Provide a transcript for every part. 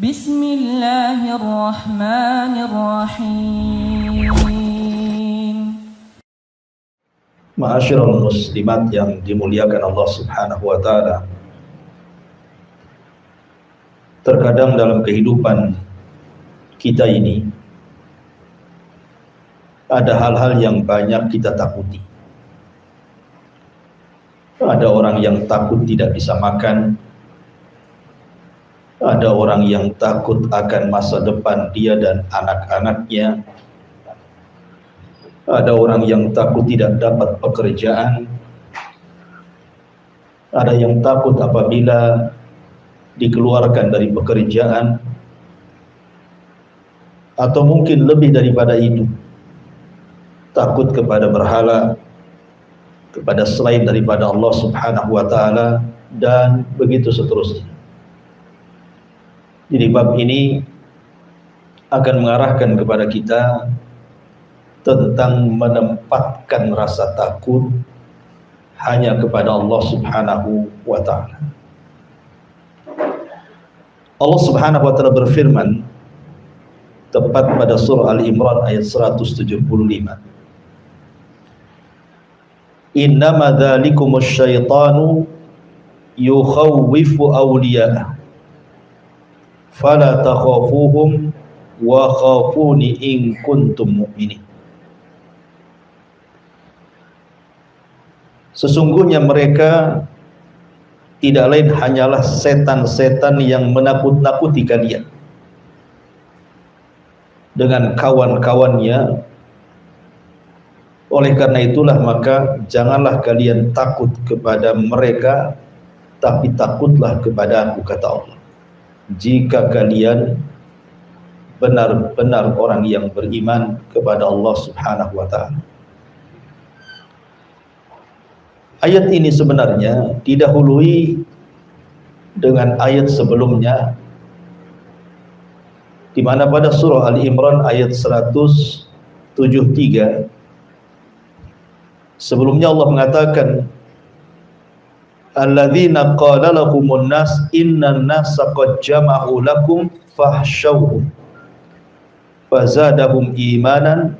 Bismillahirrahmanirrahim. Ma'asyiral muslimat yang dimuliakan Allah Subhanahu wa taala. Terkadang dalam kehidupan kita ini ada hal-hal yang banyak kita takuti. Ada orang yang takut tidak bisa makan. Ada orang yang takut akan masa depan dia dan anak-anaknya. Ada orang yang takut tidak dapat pekerjaan. Ada yang takut apabila dikeluarkan dari pekerjaan. Atau mungkin lebih daripada itu, takut kepada berhala, kepada selain daripada Allah Subhanahu wa taala, dan begitu seterusnya. Jadi bab ini akan mengarahkan kepada kita tentang menempatkan rasa takut hanya kepada Allah Subhanahu wa taala. Allah Subhanahu wa taala berfirman tepat pada surah Al-Imran ayat 175. Innama dzalikumus syaitanu yukhawwifu awliya'ah fala takhafuhum wa khafuni in kuntum mu'minin. Sesungguhnya mereka tidak lain hanyalah setan-setan yang menakut-nakuti kalian dengan kawan-kawannya. Oleh karena itulah maka janganlah kalian takut kepada mereka, tapi takutlah kepada Aku, kata Allah, jika kalian benar-benar orang yang beriman kepada Allah Subhanahu wa taala. Ayat ini sebenarnya didahului dengan ayat sebelumnya, di mana pada surah Al-Imran ayat 173 sebelumnya Allah mengatakan, alladzina qala lahumun nas innan nasa qad jama'u lakum fahsyauhum fazadahum imanan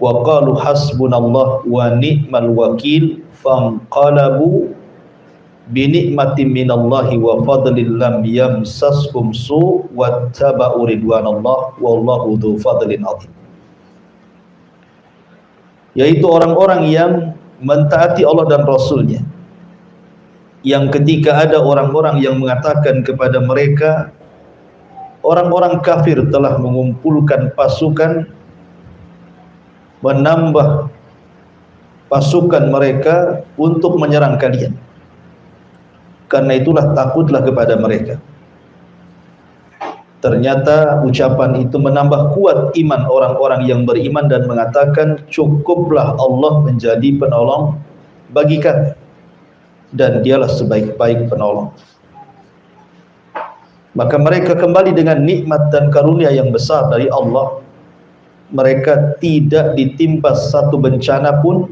wa qalu hasbunallah wa ni'mal wakil fanqalabu bi ni'matin minallahi wa fadlin lam yamsaskum su wattaba'u ridwanallah wallahu dzu fadlin adzim. Yaitu orang-orang yang mentaati Allah dan Rasulnya, yang ketika ada orang-orang yang mengatakan kepada mereka orang-orang kafir telah mengumpulkan pasukan, menambah pasukan mereka untuk menyerang kalian, karena itulah takutlah kepada mereka. Ternyata ucapan itu menambah kuat iman orang-orang yang beriman dan mengatakan, cukuplah Allah menjadi penolong bagi kami, dan dialah sebaik-baik penolong. Maka mereka kembali dengan nikmat dan karunia yang besar dari Allah. Mereka tidak ditimpa satu bencana pun,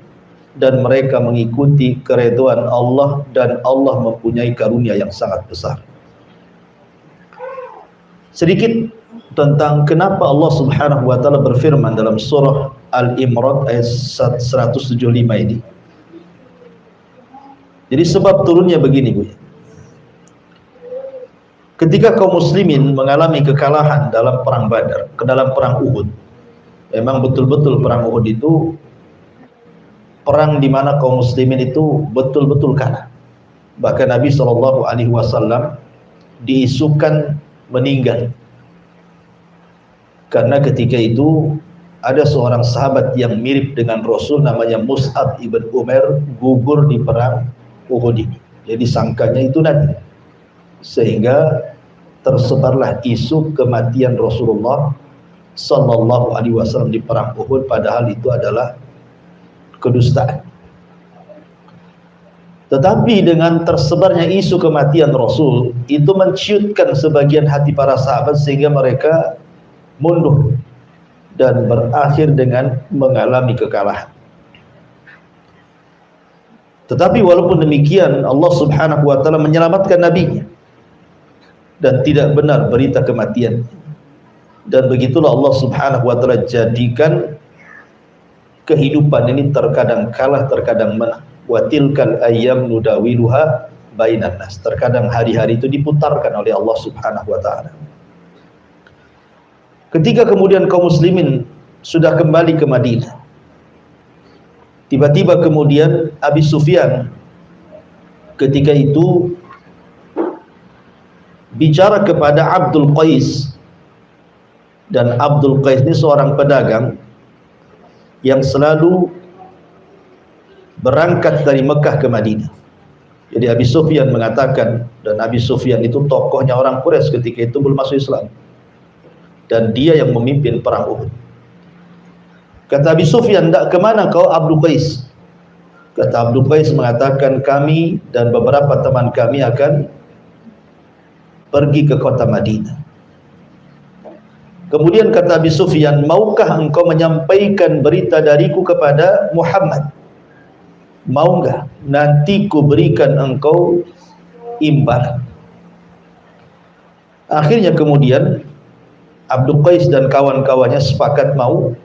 dan mereka mengikuti keridhaan Allah, dan Allah mempunyai karunia yang sangat besar. Sedikit tentang kenapa Allah Subhanahu wa taala berfirman dalam surah Al-Imran ayat 175 ini. Jadi sebab turunnya begini, Bu. Ketika kaum muslimin mengalami kekalahan dalam perang Badar, dalam perang Uhud. Memang betul-betul perang Uhud itu perang di mana kaum muslimin itu betul-betul kalah. Bahkan Nabi SAW diisukan meninggal, karena ketika itu ada seorang sahabat yang mirip dengan Rasul, namanya Mus'ab ibn Umair, gugur di perang Uhud ini. Jadi sangkanya itu Nabi, sehingga tersebarlah isu kematian Rasulullah Sallallahu Alaihi Wasallam di perang Uhud, padahal itu adalah kedustaan. Tetapi dengan tersebarnya isu kematian Rasul, itu menciutkan sebagian hati para sahabat sehingga mereka mundur dan berakhir dengan mengalami kekalahan. Tetapi walaupun demikian, Allah Subhanahu wa taala menyelamatkan nabinya. dan tidak benar berita kematian. Dan begitulah Allah Subhanahu wa taala jadikan kehidupan ini terkadang kalah, terkadang menang. Wa tilkal ayyam nudawiluha bainan nas. Terkadang hari-hari itu diputarkan oleh Allah Subhanahu wa taala. Ketika kemudian kaum muslimin sudah kembali ke Madinah, tiba-tiba kemudian Abi Sufyan ketika itu bicara kepada Abdul Qais, dan Abdul Qais ini seorang pedagang yang selalu berangkat dari Mekah ke Madinah. Jadi Abi Sufyan mengatakan, dan Abi Sufyan itu tokohnya orang Quraisy ketika itu belum masuk Islam, dan dia yang memimpin perang Uhud. Kata Abi Sufyan, "Ndak kemana kau Abdul Qais?" Kata Abdul Qais mengatakan, "Kami dan beberapa teman kami akan pergi ke kota Madinah." Kemudian kata Abi Sufyan, "Maukah engkau menyampaikan berita dariku kepada Muhammad? Mau enggak? Nanti ku berikan engkau imbalan." Akhirnya kemudian Abdul Qais dan kawan-kawannya sepakat mau.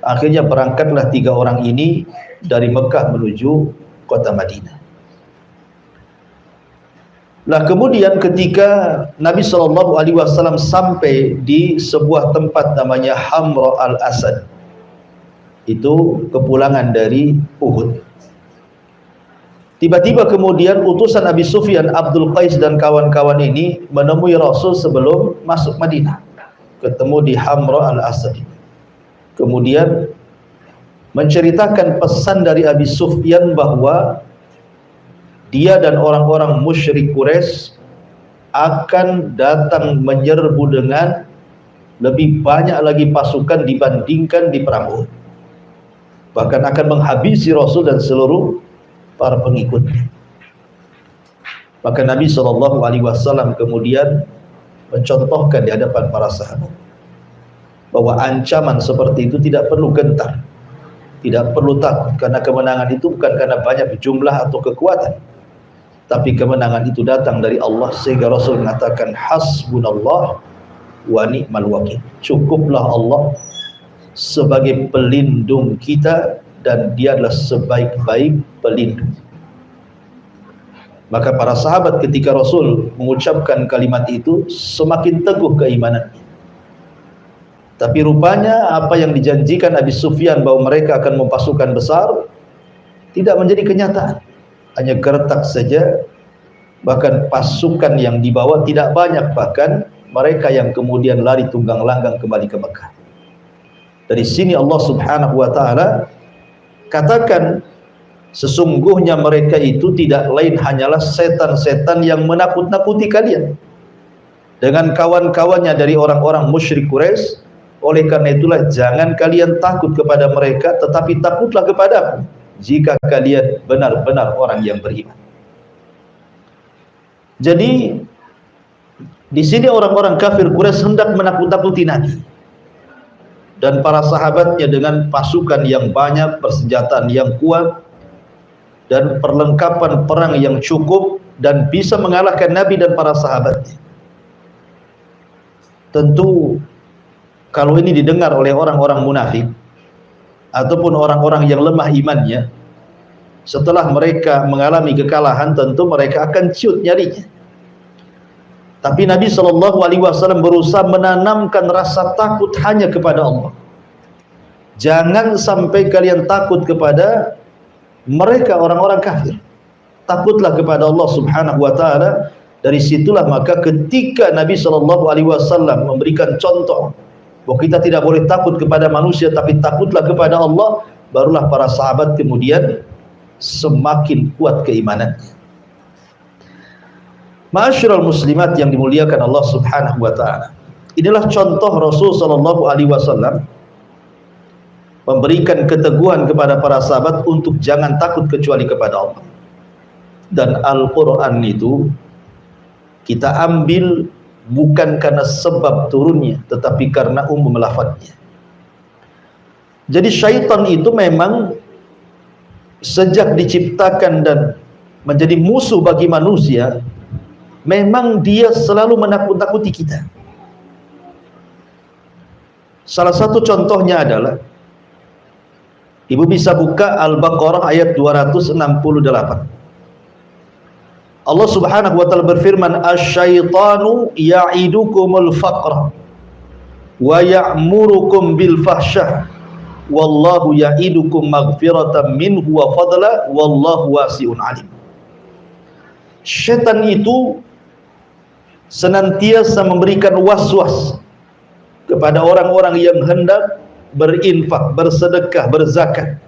Akhirnya berangkatlah 3 orang ini dari Mekah menuju kota Madinah. Nah, kemudian ketika Nabi SAW sampai di sebuah tempat namanya Hamra al-Asad, itu kepulangan dari Uhud, tiba-tiba kemudian utusan Abi Sufyan, Abdul Qais dan kawan-kawan ini menemui Rasul sebelum masuk Madinah, ketemu di Hamra al-Asad. Kemudian menceritakan pesan dari Abi Sufyan bahwa dia dan orang-orang musyrik Quraisy akan datang menyerbu dengan lebih banyak lagi pasukan dibandingkan di perang Uhud. Bahkan akan menghabisi Rasul dan seluruh para pengikutnya. Maka Nabi SAW kemudian mencontohkan di hadapan para sahabat bahwa ancaman seperti itu tidak perlu gentar, tidak perlu takut, karena kemenangan itu bukan karena banyak jumlah atau kekuatan, tapi kemenangan itu datang dari Allah. Sehingga Rasul mengatakan, hasbunallah wa ni'mal wakil. Cukuplah Allah sebagai pelindung kita, dan dia adalah sebaik-baik pelindung. Maka para sahabat ketika Rasul mengucapkan kalimat itu semakin teguh keimanannya. Tapi rupanya apa yang dijanjikan Abi Sufyan bahwa mereka akan mempasukan besar tidak menjadi kenyataan. Hanya gertak saja, bahkan pasukan yang dibawa tidak banyak, bahkan mereka yang kemudian lari tunggang langgang kembali ke Mekah. Dari sini Allah Subhanahu wa taala katakan, sesungguhnya mereka itu tidak lain hanyalah setan-setan yang menakut-nakuti kalian dengan kawan-kawannya dari orang-orang musyrik Quraisy. Oleh karena itulah jangan kalian takut kepada mereka, tetapi takutlah kepadaku jika kalian benar-benar orang yang beriman. Jadi di sini orang-orang kafir Quraisy hendak menakut-nakuti Nabi dan para sahabatnya dengan pasukan yang banyak, persenjataan yang kuat, dan perlengkapan perang yang cukup, dan bisa mengalahkan Nabi dan para sahabatnya. Tentu kalau ini didengar oleh orang-orang munafik ataupun orang-orang yang lemah imannya, setelah mereka mengalami kekalahan, tentu mereka akan ciut nyalinya. Tapi Nabi SAW berusaha menanamkan rasa takut hanya kepada Allah. Jangan sampai kalian takut kepada mereka orang-orang kafir. Takutlah kepada Allah Subhanahu wa taala. Dari situlah maka ketika Nabi SAW memberikan contoh bahwa kita tidak boleh takut kepada manusia, tapi takutlah kepada Allah, barulah para sahabat kemudian semakin kuat keimanannya. Ma'asyiral muslimat yang dimuliakan Allah Subhanahu wa taala. Inilah contoh Rasul sallallahu alaihi wasallam memberikan keteguhan kepada para sahabat untuk jangan takut kecuali kepada Allah. Dan Al-Qur'an itu kita ambil bukan karena sebab turunnya, tetapi karena umum lafadznya. Jadi syaitan itu memang sejak diciptakan dan menjadi musuh bagi manusia, memang dia selalu menakut-nakuti kita. Salah satu contohnya adalah, ibu bisa buka Al-Baqarah ayat 268. Allah Subhanahu wa taala berfirman, "Asy-syaitanu ya'idukumul faqra wa ya'murukum bil fahsyah wallahu ya'idukum maghfiratan minhu wa fadla wallahu wasi'un alim." Syaitan itu senantiasa memberikan was-was kepada orang-orang yang hendak berinfak, bersedekah, berzakat.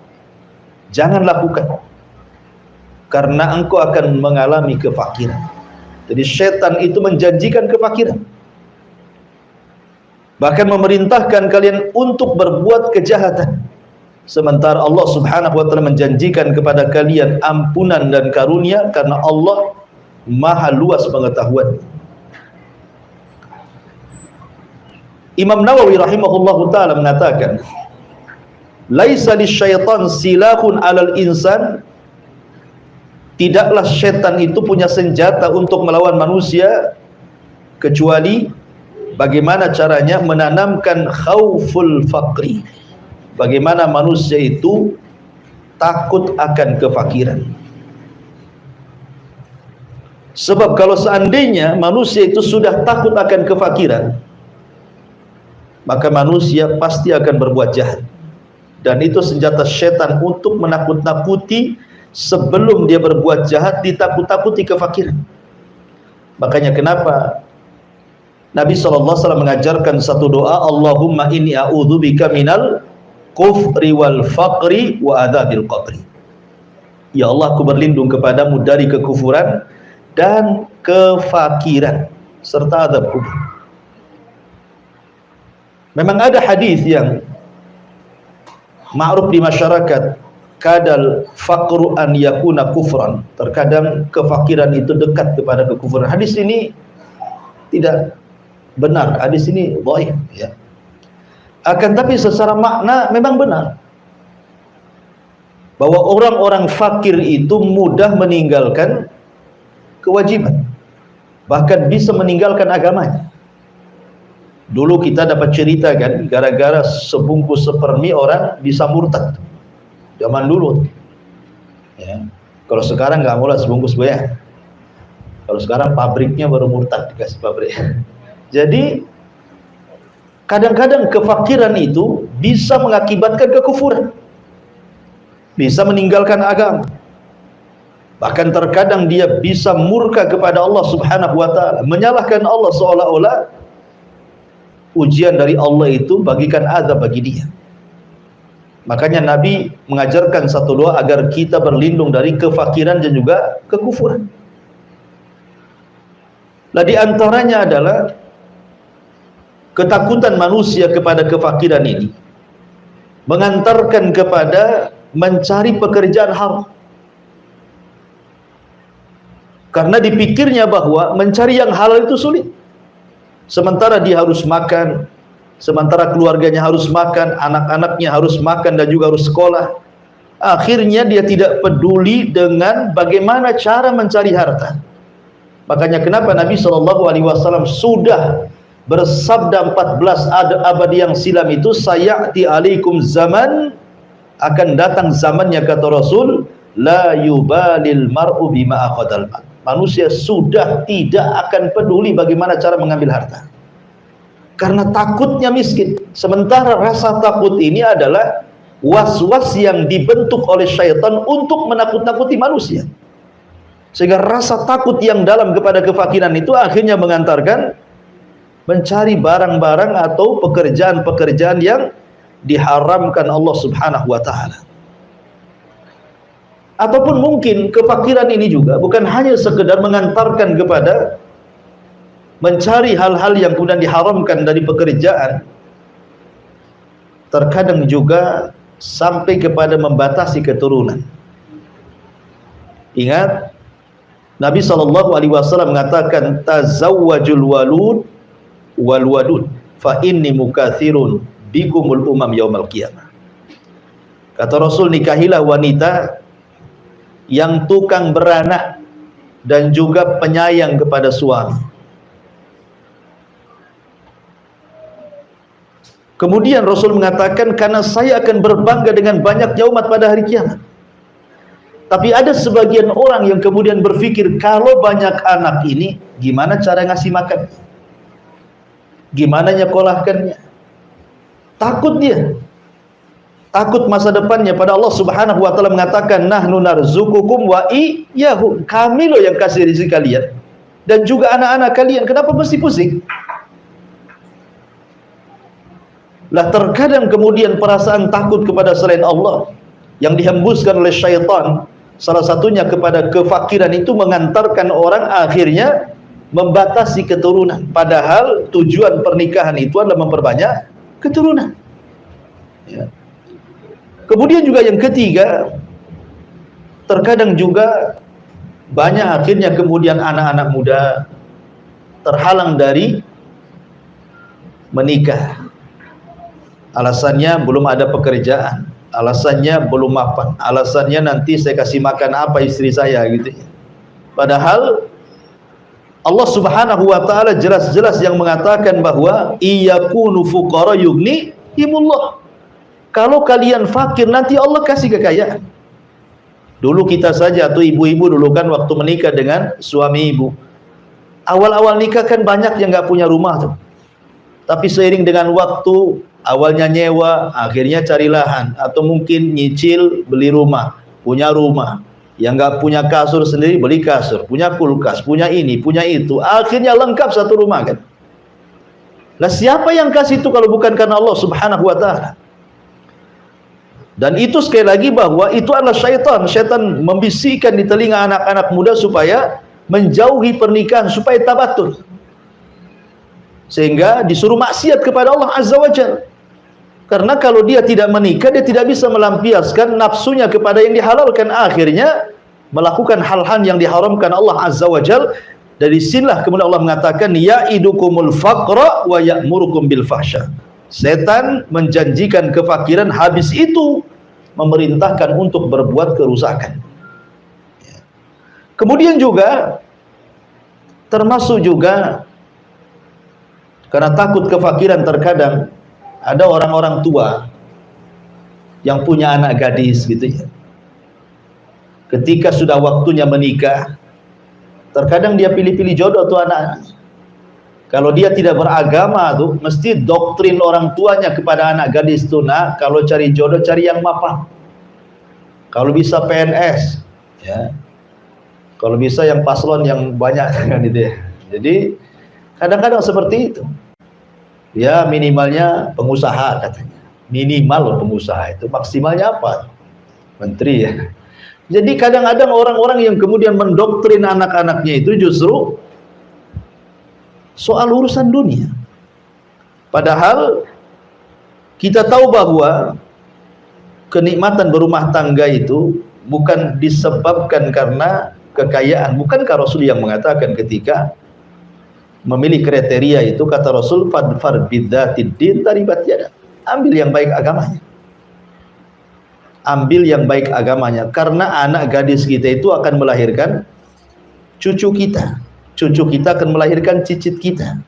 Jangan lakukan, karena engkau akan mengalami kefakiran. Jadi syaitan itu menjanjikan kefakiran, bahkan memerintahkan kalian untuk berbuat kejahatan, sementara Allah Subhanahu wa taala menjanjikan kepada kalian ampunan dan karunia, karena Allah maha luas pengetahuan. Imam Nawawi rahimahullahu taala mengatakan, laisa lisyaitan silahun 'alal insan, tidaklah syaitan itu punya senjata untuk melawan manusia kecuali bagaimana caranya menanamkan khauful faqri, bagaimana manusia itu takut akan kefakiran. Sebab kalau seandainya manusia itu sudah takut akan kefakiran, maka manusia pasti akan berbuat jahat. Dan itu senjata syaitan untuk menakut-nakuti sebelum dia berbuat jahat, ditakut-takuti kefakiran. Makanya kenapa Nabi SAW mengajarkan satu doa, Allahumma inni a'udzubika minal kufri wal faqri wa adzabil qabri. Ya Allah, aku berlindung kepadamu dari kekufuran dan kefakiran serta azab kubur. Memang ada hadis yang ma'ruf di masyarakat, kadal faqru an yakuna kufran. Terkadang kefakiran itu dekat kepada kekufuran. Hadis ini tidak benar, hadis ini dhaif, ya. Akan tapi secara makna memang benar, bahwa orang-orang fakir itu mudah meninggalkan kewajiban, bahkan bisa meninggalkan agamanya. Dulu kita dapat cerita kan, gara-gara sebungkus sepermi orang bisa murtad. Zaman dulu, ya. Kalau sekarang nggak mulai sebungkus ya. Kalau sekarang pabriknya baru murtad, dikasih pabrik. Jadi kadang-kadang kefakiran itu bisa mengakibatkan kekufuran, bisa meninggalkan agama. Bahkan terkadang dia bisa murka kepada Allah Subhanahu wa taala, menyalahkan Allah, seolah-olah ujian dari Allah itu bagikan azab bagi dia. Makanya Nabi mengajarkan satu doa agar kita berlindung dari kefakiran dan juga kekufuran. Nah, di antaranya adalah ketakutan manusia kepada kefakiran ini mengantarkan kepada mencari pekerjaan haram. Karena dipikirnya bahwa mencari yang halal itu sulit. Sementara dia harus makan, sementara keluarganya harus makan, anak-anaknya harus makan dan juga harus sekolah. Akhirnya dia tidak peduli dengan bagaimana cara mencari harta. Makanya kenapa Nabi SAW sudah bersabda 14 abad yang silam itu, sayati alaikum zaman, akan datang zamannya kata Rasul, la yubalil mar'u bima akhadal mal. Manusia sudah tidak akan peduli bagaimana cara mengambil harta, karena takutnya miskin. Sementara rasa takut ini adalah was-was yang dibentuk oleh syaitan untuk menakut-nakuti manusia, sehingga rasa takut yang dalam kepada kefakiran itu akhirnya mengantarkan mencari barang-barang atau pekerjaan-pekerjaan yang diharamkan Allah Subhanahu wa taala. Ataupun mungkin kefakiran ini juga bukan hanya sekedar mengantarkan kepada mencari hal-hal yang kemudian diharamkan dari pekerjaan, terkadang juga sampai kepada membatasi keturunan. Ingat, Nabi SAW mengatakan, tazawwajul walud wal wadud fa inni mukatsirun bikumul umam yaumal qiyamah. Kata Rasul, nikahilah wanita yang tukang beranak dan juga penyayang kepada suami. Kemudian Rasul mengatakan, karena saya akan berbangga dengan banyaknya umat pada hari kiamat. Tapi ada sebagian orang yang kemudian berpikir, kalau banyak anak ini, gimana cara ngasih makan? Gimana nyekolahkannya? Takut dia. Takut masa depannya. Pada Allah Subhanahu wa taala mengatakan, nahnu narzukukum wa iyyahum. Kami loh yang kasih rezeki kalian dan juga anak-anak kalian. Kenapa mesti pusing? Lah terkadang kemudian perasaan takut kepada selain Allah yang dihembuskan oleh syaitan, salah satunya kepada kefakiran, itu mengantarkan orang akhirnya membatasi keturunan. Padahal tujuan pernikahan itu adalah memperbanyak keturunan. Ya. Kemudian juga yang ketiga, terkadang juga banyak akhirnya kemudian anak-anak muda terhalang dari menikah. Alasannya belum ada pekerjaan, alasannya belum mapan, alasannya nanti saya kasih makan apa istri saya gitu. Padahal Allah Subhanahu wa taala jelas-jelas yang mengatakan bahwa iyakunu fuqara yughnihimullah. Kalau kalian fakir nanti Allah kasih kekayaan. Dulu kita saja tuh ibu-ibu dulu kan waktu menikah dengan suami ibu, awal-awal nikah kan banyak yang nggak punya rumah tuh. Tapi seiring dengan waktu, awalnya nyewa, akhirnya cari lahan, atau mungkin nyicil beli rumah, punya rumah. Yang nggak punya kasur sendiri beli kasur, punya kulkas, punya ini, punya itu, akhirnya lengkap satu rumah kan. Lah siapa yang kasih itu kalau bukan karena Allah Subhanahu wa taala? Dan itu sekali lagi bahwa itu adalah syaitan. Syaitan membisikkan di telinga anak-anak muda supaya menjauhi pernikahan, supaya tabatul, sehingga disuruh maksiat kepada Allah Azza wa Jalla. Karena kalau dia tidak menikah, dia tidak bisa melampiaskan nafsunya kepada yang dihalalkan, akhirnya melakukan hal-hal yang diharamkan Allah Azza wa Jalla. Dari sinilah kemudian Allah mengatakan, ya'idukumul faqra wa ya'murukum bil fahsya. Setan menjanjikan kefakiran, habis itu memerintahkan untuk berbuat kerusakan. Kemudian juga termasuk juga karena takut kefakiran, terkadang ada orang-orang tua yang punya anak gadis gitu ya. Ketika sudah waktunya menikah, terkadang dia pilih-pilih jodoh tuh anak. Kalau dia tidak beragama tuh, mesti doktrin orang tuanya kepada anak gadis tuh, nah kalau cari jodoh cari yang mapan. Kalau bisa PNS, ya. Kalau bisa yang paslon yang banyak kan gitu ya. Jadi kadang-kadang seperti itu. Ya minimalnya pengusaha katanya. Minimal pengusaha itu, maksimalnya apa? Menteri ya. Jadi kadang-kadang orang-orang yang kemudian mendoktrin anak-anaknya itu justru soal urusan dunia. Padahal kita tahu bahwa kenikmatan berumah tangga itu bukan disebabkan karena kekayaan. Bukankah Rasul yang mengatakan ketika memilih kriteria itu, kata Rasul, fadfar bidzatid din taribat yadak. Ambil yang baik agamanya. Ambil yang baik agamanya, karena anak gadis kita itu akan melahirkan cucu kita. Cucu kita akan melahirkan cicit kita.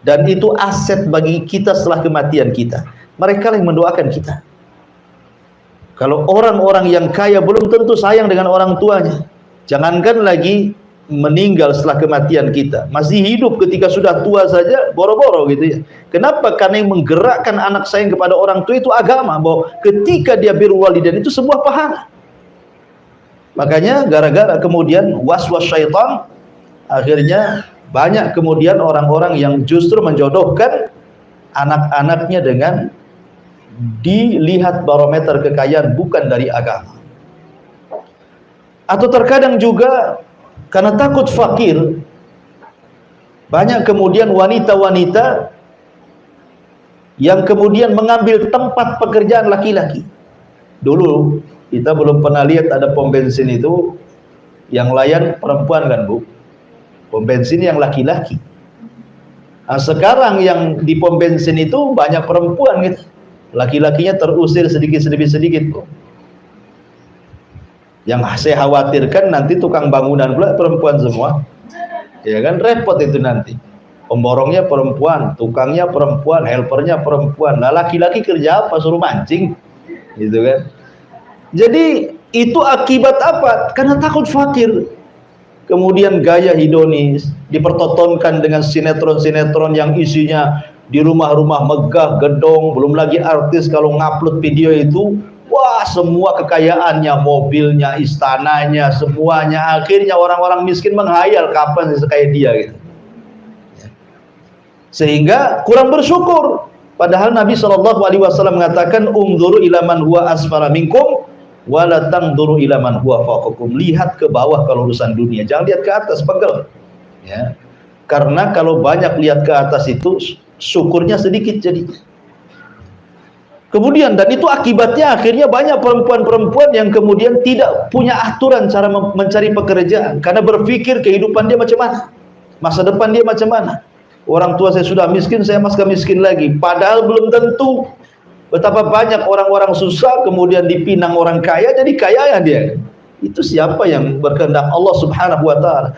Dan itu aset bagi kita setelah kematian kita. Mereka yang mendoakan kita. Kalau orang-orang yang kaya belum tentu sayang dengan orang tuanya. Jangankan lagi meninggal setelah kematian kita. Masih hidup ketika sudah tua saja boro-boro gitu ya. Kenapa? Karena yang menggerakkan anak sayang kepada orang tua itu agama. Bahwa ketika dia birrul walidain itu sebuah pahala. Makanya gara-gara kemudian waswas syaitan, akhirnya banyak kemudian orang-orang yang justru menjodohkan anak-anaknya dengan dilihat barometer kekayaan bukan dari agama. Atau terkadang juga karena takut fakir, banyak kemudian wanita-wanita yang kemudian mengambil tempat pekerjaan laki-laki. Dulu kita belum pernah lihat ada pom bensin itu yang layan perempuan kan Bu, pom bensin yang laki-laki. Nah, sekarang yang di pom bensin itu banyak perempuan gitu, laki-lakinya terusir sedikit-sedikit Bu. Yang saya khawatirkan nanti tukang bangunan pula perempuan semua, ya kan, repot itu nanti. Pemborongnya perempuan, tukangnya perempuan, helpernya perempuan. Nah, laki-laki kerja apa? Suruh mancing, gitu kan. Jadi itu akibat apa? Karena takut fakir. Kemudian gaya hedonis dipertontonkan dengan sinetron-sinetron yang isinya di rumah-rumah megah, gedong, belum lagi artis kalau ngupload video itu, wah, semua kekayaannya, mobilnya, istananya, semuanya. Akhirnya orang-orang miskin menghayal kapan sih kayak dia gitu. Sehingga kurang bersyukur. Padahal Nabi SAW mengatakan, "Umduru ila man huwa asfala minkum wa la tangduru ila man huwa fawqakum." Lihat ke bawah kalau urusan dunia, jangan lihat ke atas, pegel. Ya. Karena kalau banyak lihat ke atas itu syukurnya sedikit jadi. Kemudian, dan itu akibatnya akhirnya banyak perempuan-perempuan yang kemudian tidak punya aturan cara mencari pekerjaan karena berpikir kehidupan dia macam mana, masa depan dia macam mana. Orang tua saya sudah miskin, saya masih miskin lagi. Padahal belum tentu. Betapa banyak orang-orang susah kemudian dipinang orang kaya jadi kaya ya dia. Itu siapa yang berkehendak Allah Subhanahu wa taala.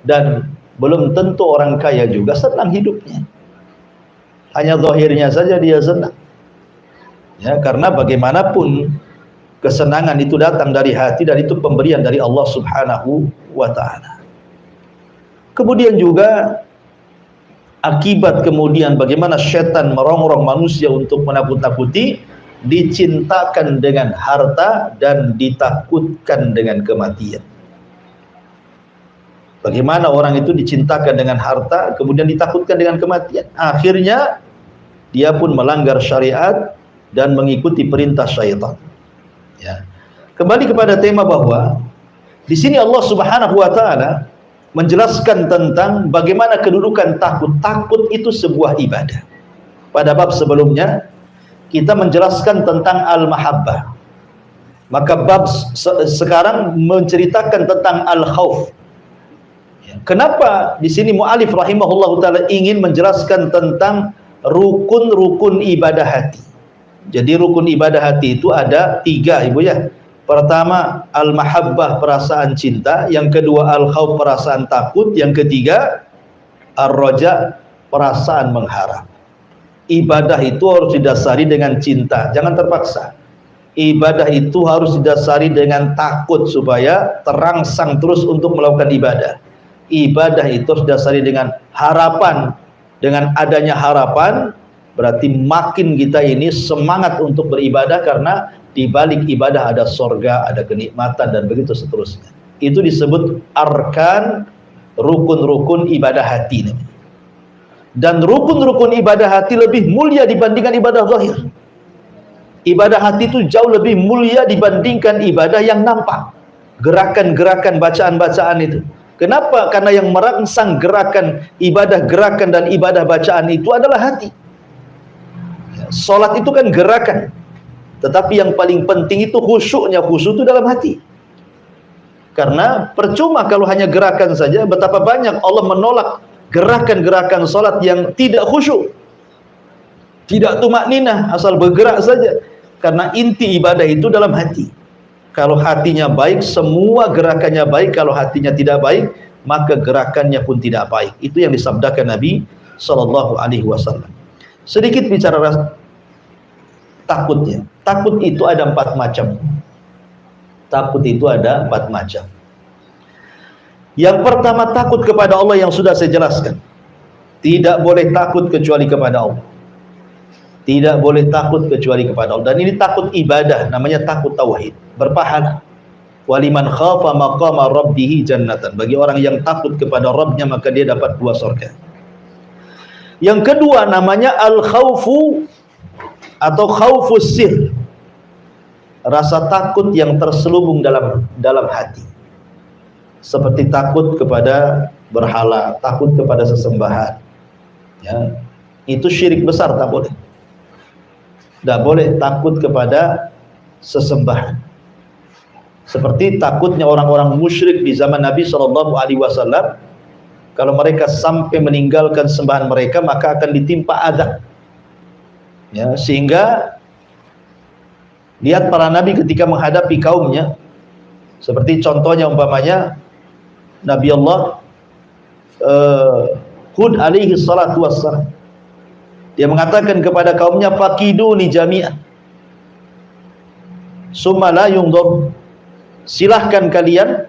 Dan belum tentu orang kaya juga senang hidupnya. Hanya zahirnya saja dia senang. Ya, karena bagaimanapun kesenangan itu datang dari hati dan itu pemberian dari Allah Subhanahu wa taala. Kemudian juga akibat kemudian bagaimana setan merongrong manusia untuk menakut-nakuti, dicintakan dengan harta dan ditakutkan dengan kematian. Bagaimana orang itu dicintakan dengan harta kemudian ditakutkan dengan kematian, akhirnya dia pun melanggar syariat dan mengikuti perintah syaitan. Ya. Kembali kepada tema bahwa di sini Allah Subhanahu wa taala menjelaskan tentang bagaimana kedudukan takut. Takut itu sebuah ibadah. Pada bab sebelumnya kita menjelaskan tentang al-mahabbah. Maka bab sekarang menceritakan tentang al-khauf. Kenapa di sini mu'alif rahimahullahu taala ingin menjelaskan tentang rukun-rukun ibadah hati. Jadi rukun ibadah hati itu ada 3, Ibu ya. Pertama, al-mahabbah, perasaan cinta. Yang kedua, al-khauf, perasaan takut. Yang ketiga, ar-raja, perasaan mengharap. Ibadah itu harus didasari dengan cinta, jangan terpaksa. Ibadah itu harus didasari dengan takut supaya terangsang terus untuk melakukan ibadah. Ibadah itu harus didasari dengan harapan. Dengan adanya harapan, berarti makin kita ini semangat untuk beribadah karena di balik ibadah ada sorga, ada kenikmatan dan begitu seterusnya. Itu disebut arkan, rukun-rukun ibadah hati. Dan rukun-rukun ibadah hati lebih mulia dibandingkan ibadah zahir. Ibadah hati itu jauh lebih mulia dibandingkan ibadah yang nampak. Gerakan-gerakan, bacaan-bacaan itu. Kenapa? Karena yang merangsang gerakan ibadah, gerakan dan ibadah bacaan itu adalah hati. Salat itu kan gerakan. Tetapi yang paling penting itu khusyuknya. Khusyuk itu dalam hati. Karena percuma kalau hanya gerakan saja. Betapa banyak Allah menolak gerakan-gerakan salat yang tidak khusyuk, tidak tumakninah, asal bergerak saja. Karena inti ibadah itu dalam hati. Kalau hatinya baik, semua gerakannya baik. Kalau hatinya tidak baik, maka gerakannya pun tidak baik. Itu yang disabdakan Nabi SAW. Sedikit bicara takutnya. Takut itu ada 4 macam. Takut itu ada 4 macam. Yang pertama, takut kepada Allah yang sudah saya jelaskan. Tidak boleh takut kecuali kepada Allah. Tidak boleh takut kecuali kepada Allah. Dan ini takut ibadah, namanya takut tauhid, berpahala. Waliman khafa maqama rabbih jannatan. Bagi orang yang takut kepada Rabbnya, maka dia dapat 2 surga. Yang kedua namanya al-khaufu atau khaufus sir. Rasa takut yang terselubung dalam hati. Seperti takut kepada berhala, takut kepada sesembahan. Ya, itu syirik besar, tak boleh. Tidak boleh takut kepada sesembahan. Seperti takutnya orang-orang musyrik di zaman Nabi SAW. Kalau mereka sampai meninggalkan sembahan mereka, maka akan ditimpa azab. Ya, sehingga lihat para nabi ketika menghadapi kaumnya, Seperti contohnya umpamanya Nabi Allah Hud alaihi salatu wassalam. Dia mengatakan kepada kaumnya, fakiduni jami'an summa la yundur. Silahkan kalian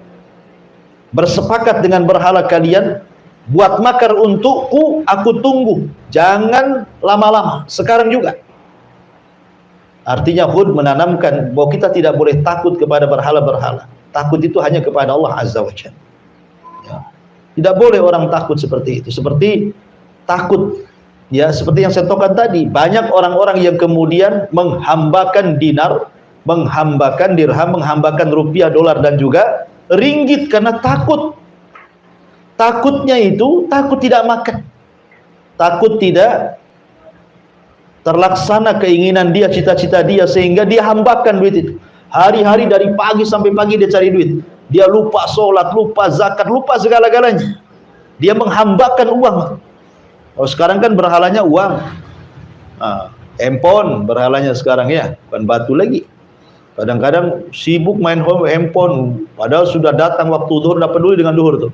bersepakat dengan berhala kalian, buat makar untukku, aku tunggu, jangan lama-lama, sekarang juga. Artinya Hud menanamkan bahwa kita tidak boleh takut kepada berhala-berhala. Takut itu hanya kepada Allah Azza wa Jalla. Ya. Tidak boleh orang takut seperti itu. Seperti takut, ya, seperti yang saya tokan tadi, banyak orang-orang yang kemudian menghambakan dinar, menghambakan dirham, menghambakan rupiah, dolar dan juga ringgit karena takut. Takutnya itu takut tidak makan, takut tidak terlaksana keinginan dia, cita-cita dia, sehingga dia hambakan duit itu. Hari-hari dari pagi sampai pagi dia cari duit. Dia lupa sholat, lupa zakat, lupa segala-galanya. Dia menghambakan uang. Oh, sekarang kan berhalanya uang. Handphone berhalanya sekarang, ya, bukan batu lagi. Kadang-kadang sibuk main handphone, padahal sudah datang waktu zuhur, tidak peduli dengan zuhur tuh.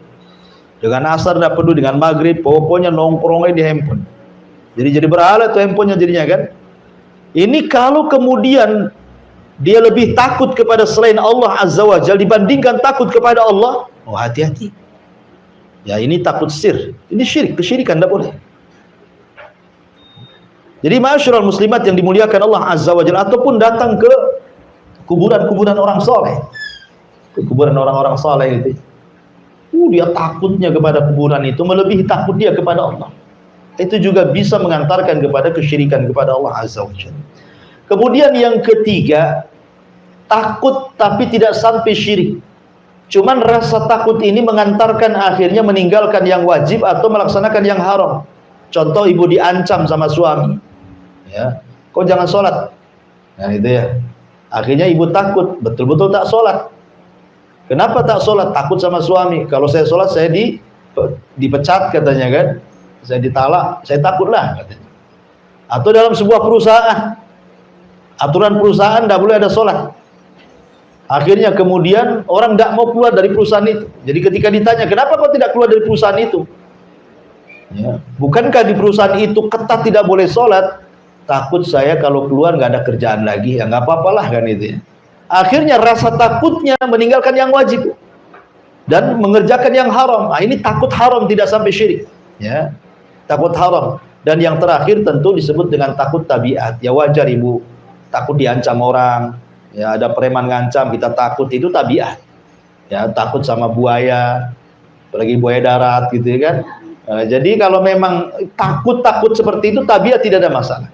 Dengan asar tidak peduli, dengan maghrib, pokoknya nongkrongnya di handphone. Jadi berhala tuh handphonenya jadinya kan. Ini kalau kemudian dia lebih takut kepada selain Allah Azza wa Jalla dibandingkan takut kepada Allah, oh hati-hati. Ya, ini takut ini syirik, kesyirikan, tidak boleh. Jadi ma'asyiral muslimat yang dimuliakan Allah Azza wa Jalla, ataupun datang ke kuburan-kuburan orang soleh, ke kuburan orang-orang soleh itu, dia takutnya kepada kuburan itu melebihi takut dia kepada Allah. Itu juga bisa mengantarkan kepada kesyirikan kepada Allah Azza wa Jalla. Kemudian yang ketiga, takut tapi tidak sampai syirik. Cuman rasa takut ini mengantarkan akhirnya meninggalkan yang wajib atau melaksanakan yang haram. Contoh, ibu diancam sama suami, ya, kau jangan sholat, nah itu ya. Akhirnya ibu takut, betul-betul tak sholat. Kenapa tak sholat? Takut sama suami. Kalau saya sholat saya dipecat katanya kan, saya ditalak, saya takutlah katanya. Atau dalam sebuah perusahaan, aturan perusahaan tidak boleh ada sholat. Akhirnya kemudian orang tidak mau keluar dari perusahaan itu. Jadi ketika ditanya, kenapa kau tidak keluar dari perusahaan itu? Ya, bukankah di perusahaan itu ketat tidak boleh sholat? Takut saya kalau keluar nggak ada kerjaan lagi. Ya nggak apa-apalah kan itu ya. Akhirnya rasa takutnya meninggalkan yang wajib dan mengerjakan yang haram. Nah, ini takut haram, tidak sampai syirik. Ya, takut haram. Dan yang terakhir tentu disebut dengan takut tabiat. Ya wajar ibu takut diancam orang. Ya, ada preman ngancam, kita takut, itu tabiat. Ya, takut sama buaya, apalagi buaya darat gitu ya kan. Jadi kalau memang takut seperti itu tabiat, tidak ada masalah.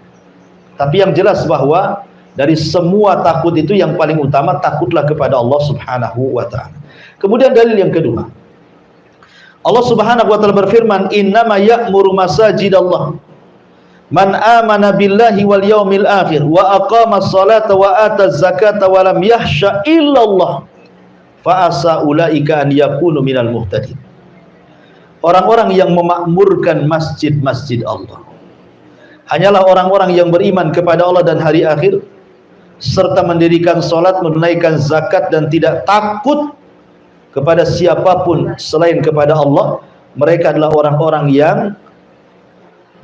Tapi yang jelas bahwa dari semua takut itu yang paling utama takutlah kepada Allah Subhanahu wa taala. Kemudian dalil yang kedua, Allah Subhanahu wa taala berfirman, "Innama ya'muru masajidallah man amana billahi wal yaumil akhir wa aqama sholata wa ata zakata wa lam yahsha illallah fa asa ulaika an yakunu minal muhtadin." Orang-orang yang memakmurkan masjid-masjid Allah hanyalah orang-orang yang beriman kepada Allah dan hari akhir, serta mendirikan sholat, menunaikan zakat, dan tidak takut kepada siapapun selain kepada Allah. Mereka adalah orang-orang yang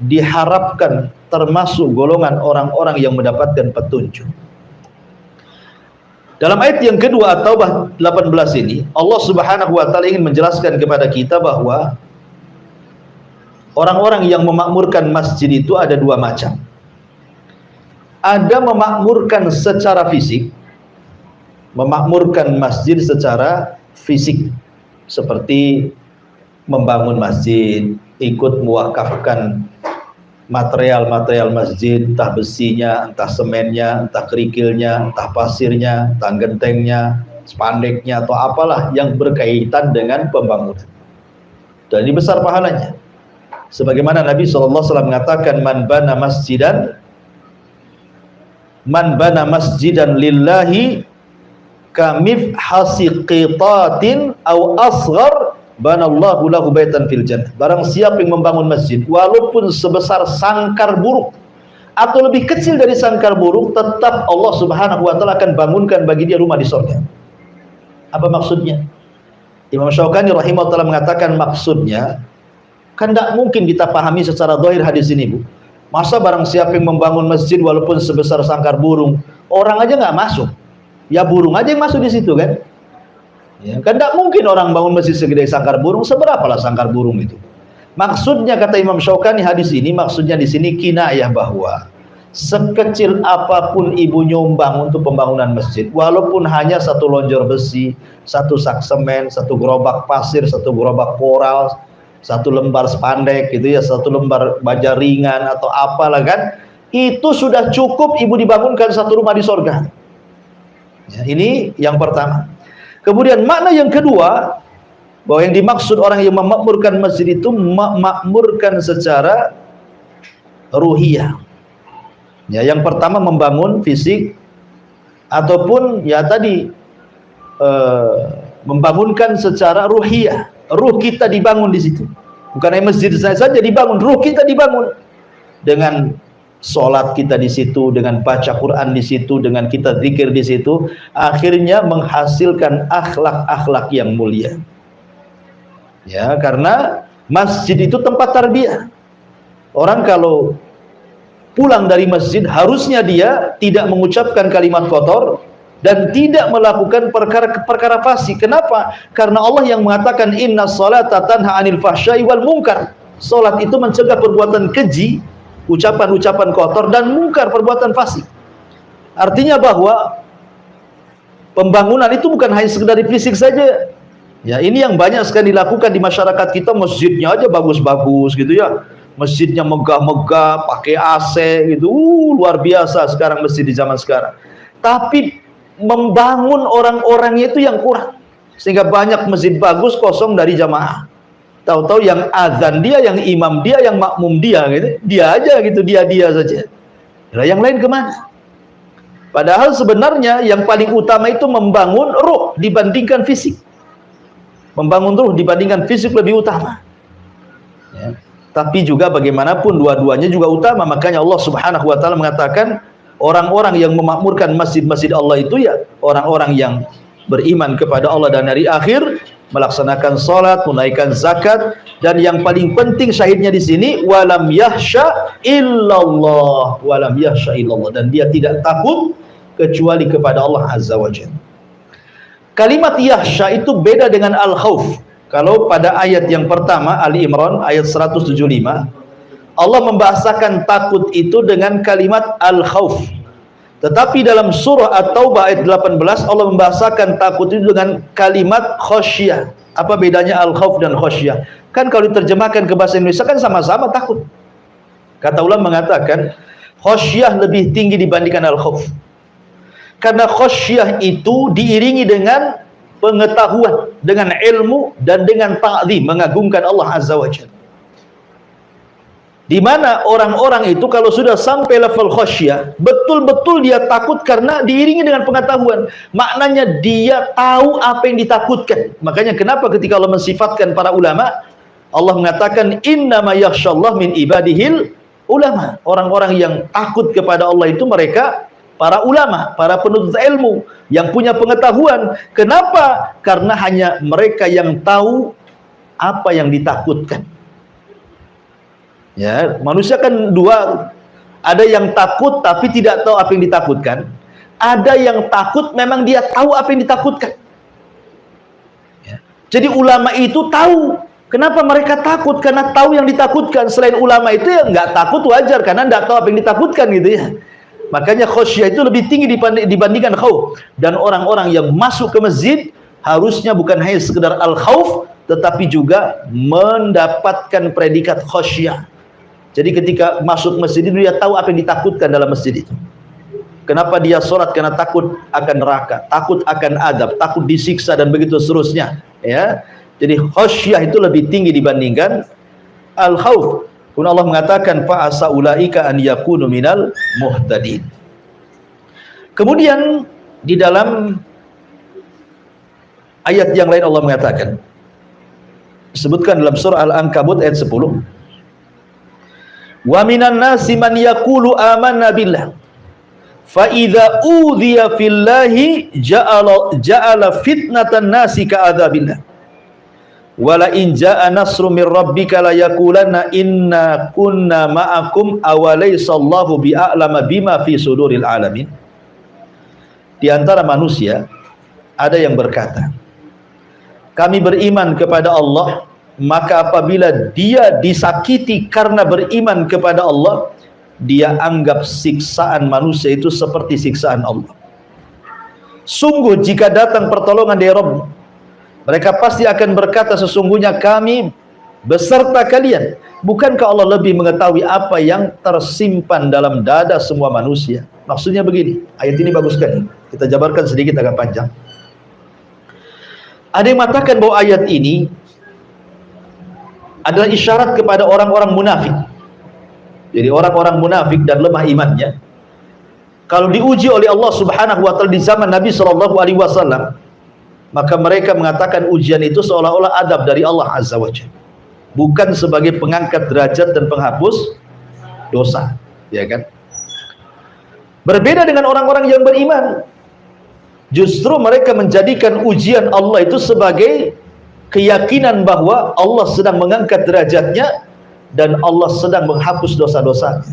diharapkan termasuk golongan orang-orang yang mendapatkan petunjuk. Dalam ayat yang kedua At-Taubah 18 ini, Allah Subhanahu wa taala ingin menjelaskan kepada kita bahwa orang-orang yang memakmurkan masjid itu ada dua macam. Ada memakmurkan secara fisik, memakmurkan masjid secara fisik, seperti membangun masjid, ikut mewakafkan material-material masjid, entah besinya, entah semennya, entah kerikilnya, entah pasirnya, entah gentengnya, spandeknya, atau apalah yang berkaitan dengan pembangunan. Dan ini besar pahalanya. Sebagaimana Nabi SAW mengatakan, man bana masjidan lillahi kamif hasiqitatin au asghar banallahu lahu baitan fil jannah. Barang siapa yang membangun masjid walaupun sebesar sangkar burung atau lebih kecil dari sangkar burung, tetap Allah Subhanahu wa taala akan bangunkan bagi dia rumah di surga. Apa maksudnya? Imam Syaukani rahimahullah mengatakan maksudnya, kan tidak mungkin kita pahami secara zahir hadis ini, Bu. Masa barang siapa yang membangun masjid walaupun sebesar sangkar burung, orang aja nggak masuk, ya burung aja yang masuk di situ kan? Ya, kan tidak mungkin orang bangun masjid segede sangkar burung, seberapalah sangkar burung itu? Maksudnya kata Imam Syaukani hadis ini, maksudnya di sini kinayah bahwa sekecil apapun ibu nyumbang untuk pembangunan masjid, walaupun hanya satu lonjor besi, satu sak semen, satu gerobak pasir, satu gerobak koral, satu lembar spandek gitu ya, satu lembar baja ringan atau apalah kan, itu sudah cukup ibu dibangunkan satu rumah di sorga. Ya, ini yang pertama. Kemudian makna yang kedua, bahwa yang dimaksud orang yang memakmurkan masjid itu memakmurkan secara ruhiyah. Ya, yang pertama membangun fisik ataupun ya tadi membangunkan secara ruhiyah. Ruh kita dibangun di situ. Bukan hanya masjid saja dibangun, ruh kita dibangun dengan sholat kita di situ, dengan baca Quran di situ, dengan kita zikir di situ, akhirnya menghasilkan akhlak-akhlak yang mulia. Ya, karena masjid itu tempat tarbiyah. Orang kalau pulang dari masjid harusnya dia tidak mengucapkan kalimat kotor dan tidak melakukan perkara fasik. Kenapa? Karena Allah yang mengatakan inna sholata tanha 'anil fahsya'i wal munkar. Salat itu mencegah perbuatan keji, ucapan-ucapan kotor dan mungkar, perbuatan fasik. Artinya bahwa pembangunan itu bukan hanya sekedar fisik saja. Ya, ini yang banyak sekali dilakukan di masyarakat kita, masjidnya aja bagus-bagus gitu ya. Masjidnya megah-megah, pakai AC gitu. Luar biasa sekarang masjid di zaman sekarang. Tapi membangun orang-orangnya itu yang kurang. Sehingga banyak masjid bagus kosong dari jamaah. Tahu-tahu yang azan dia, yang imam dia, yang makmum dia gitu. Dia aja gitu, dia saja. Nah, yang lain kemana? Padahal sebenarnya yang paling utama itu membangun ruh dibandingkan fisik. Membangun ruh dibandingkan fisik lebih utama. Ya. Tapi juga bagaimanapun dua-duanya juga utama. Makanya Allah Subhanahu wa taala mengatakan orang-orang yang memakmurkan masjid-masjid Allah itu ya orang-orang yang beriman kepada Allah dan hari akhir, melaksanakan salat, menunaikan zakat, dan yang paling penting syahidnya di sini walam yahsya illallah, walam yahsya illallah, dan dia tidak takut kecuali kepada Allah Azza wa Jalla. Kalimat yahsya itu beda dengan al-khauf. Kalau pada ayat yang pertama Ali Imran ayat 175, Allah membahasakan takut itu dengan kalimat al-khauf. Tetapi dalam surah At-Taubah ayat 18 Allah membahasakan takut itu dengan kalimat khasyah. Apa bedanya al-khauf dan khasyah? Kan kalau diterjemahkan ke bahasa Indonesia kan sama-sama takut. Kata ulama mengatakan khasyah lebih tinggi dibandingkan al-khauf. Karena khasyah itu diiringi dengan pengetahuan, dengan ilmu, dan dengan ta'zim, mengagungkan Allah Azza wa Jalla. Di mana orang-orang itu kalau sudah sampai level khasyah, betul-betul dia takut karena diiringi dengan pengetahuan. Maknanya dia tahu apa yang ditakutkan. Makanya kenapa ketika Allah mensifatkan para ulama, Allah mengatakan innama yakhsyallah min ibadihil ulama. Orang-orang yang takut kepada Allah itu mereka para ulama, para penuntut ilmu yang punya pengetahuan. Kenapa? Karena hanya mereka yang tahu apa yang ditakutkan. Ya, manusia kan dua, ada yang takut tapi tidak tahu apa yang ditakutkan. Ada yang takut memang dia tahu apa yang ditakutkan. Ya. Jadi ulama itu tahu. Kenapa mereka takut? Karena tahu yang ditakutkan. Selain ulama itu ya nggak takut wajar karena nggak tahu apa yang ditakutkan gitu ya. Makanya khasyah itu lebih tinggi dibandingkan khauf. Dan orang-orang yang masuk ke masjid harusnya bukan hanya sekedar al-khauf, tetapi juga mendapatkan predikat khasyah. Jadi ketika masuk masjid itu dia tahu apa yang ditakutkan dalam masjid itu. Kenapa dia sholat? Karena takut akan neraka, takut akan adab, takut disiksa dan begitu seterusnya. Ya, jadi khasyah itu lebih tinggi dibandingkan al-khauf. Kemudian Allah mengatakan fa asa ulaika an yakunu minal muhtadin. Kemudian di dalam ayat yang lain Allah mengatakan, disebutkan dalam surah Al-Ankabut ayat 10, wa minan nasi man yaqulu amanna billah Fa idza udhiya fillahi ja'ala fitnatan nasi ka'adzabillah. Wala in ja'a nasrun min rabbika la yaqulanna inna kunna ma'akum awalaysa Allahu bi'a'lama bima fi suduril alamin. Di antara manusia ada yang berkata, kami beriman kepada Allah, maka apabila dia disakiti karena beriman kepada Allah, dia anggap siksaan manusia itu seperti siksaan Allah. Sungguh jika datang pertolongan dari Rabb, mereka pasti akan berkata, sesungguhnya kami beserta kalian. Bukankah Allah lebih mengetahui apa yang tersimpan dalam dada semua manusia? Maksudnya begini, ayat ini bagus sekali. Kita jabarkan sedikit, agak panjang. Ada yang mengatakan bahwa ayat ini adalah isyarat kepada orang-orang munafik. Jadi orang-orang munafik dan lemah imannya, kalau diuji oleh Allah Subhanahu wa taala di zaman Nabi sallallahu alaihi wasallam, maka mereka mengatakan ujian itu seolah-olah adab dari Allah Azza wa Jalla, bukan sebagai pengangkat derajat dan penghapus dosa, ya kan? Berbeda dengan orang-orang yang beriman, justru mereka menjadikan ujian Allah itu sebagai keyakinan bahwa Allah sedang mengangkat derajatnya dan Allah sedang menghapus dosa-dosanya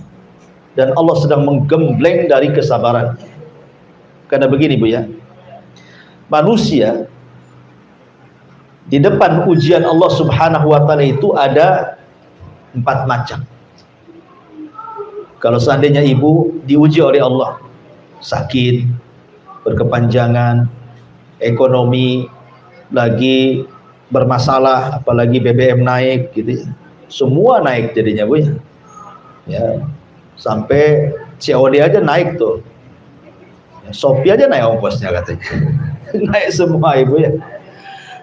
dan Allah sedang menggembleng dari kesabarannya. Karena begini Bu ya, manusia di depan ujian Allah Subhanahu wa taala itu ada 4 macam. Kalau seandainya ibu diuji oleh Allah, sakit, berkepanjangan, ekonomi lagi bermasalah, apalagi BBM naik gitu ya. Semua naik jadinya Bu ya. Ya, sampai COD aja naik tuh. Ya, Shopee aja naik ongkosnya katanya. Naik semua ibu ya.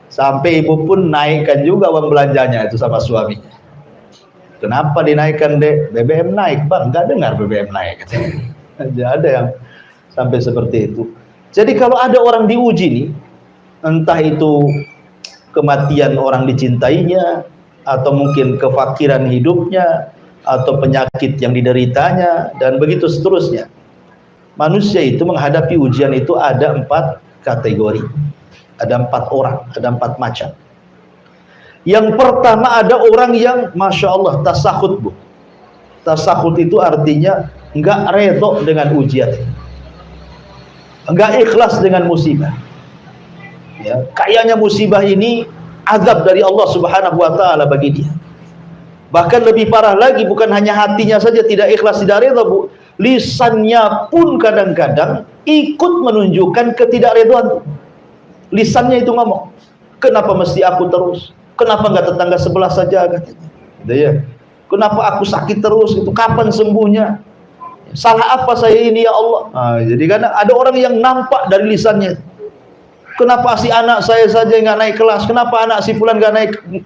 Sampai ibu pun naikkan juga uang belanjanya itu sama suaminya. Kenapa dinaikkan dek? BBM naik bang, nggak dengar BBM naik. Ada yang sampai seperti itu. Jadi kalau ada orang diuji nih, entah itu kematian orang dicintainya, atau mungkin kefakiran hidupnya, atau penyakit yang dideritanya, dan begitu seterusnya. Manusia itu menghadapi ujian itu ada 4 kategori, ada 4 orang, ada 4 macam. Yang pertama ada orang yang Masya Allah tasahud Bu. Tasahud itu artinya enggak redho dengan ujian, enggak ikhlas dengan musibah ya. Kayaknya musibah ini azab dari Allah Subhanahu wa taala bagi dia. Bahkan lebih parah lagi, bukan hanya hatinya saja tidak ikhlas, tidak redho Bu, lisannya pun kadang-kadang ikut menunjukkan ketidakredhoan. Lisannya itu ngomong, kenapa mesti aku terus? Kenapa nggak tetangga sebelah saja katanya? Gitu ya. Kenapa aku sakit terus? Itu kapan sembuhnya? Salah apa saya ini ya Allah? Nah, jadi kan ada orang yang nampak dari lisannya. Kenapa si anak saya saja nggak naik kelas? Kenapa anak si fulan nggak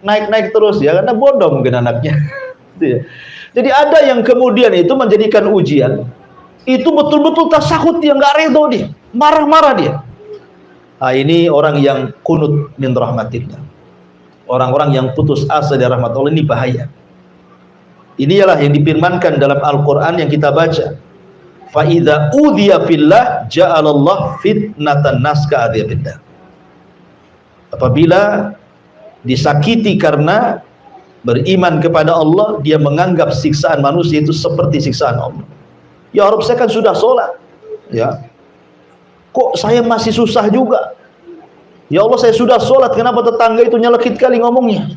naik terus? Ya karena bodoh mungkin anaknya. Gitu ya. Jadi ada yang kemudian itu menjadikan ujian itu betul-betul tasahud, dia nggak redho, dia marah-marah dia. Nah, ini orang yang kunut min rahmatillah. Orang-orang yang putus asa dari rahmat Allah, ini bahaya. Inilah yang difirmankan dalam Al-Quran yang kita baca. Fa idza udhiya fillah ja'alallah fitnatan nas ka'adzabillah. Apabila disakiti karena beriman kepada Allah, dia menganggap siksaan manusia itu seperti siksaan Allah. Ya Rabb, saya kan sudah sholat, ya kok saya masih susah juga. Ya Allah, saya sudah sholat, kenapa tetangga itu nyelekit kali ngomongnya?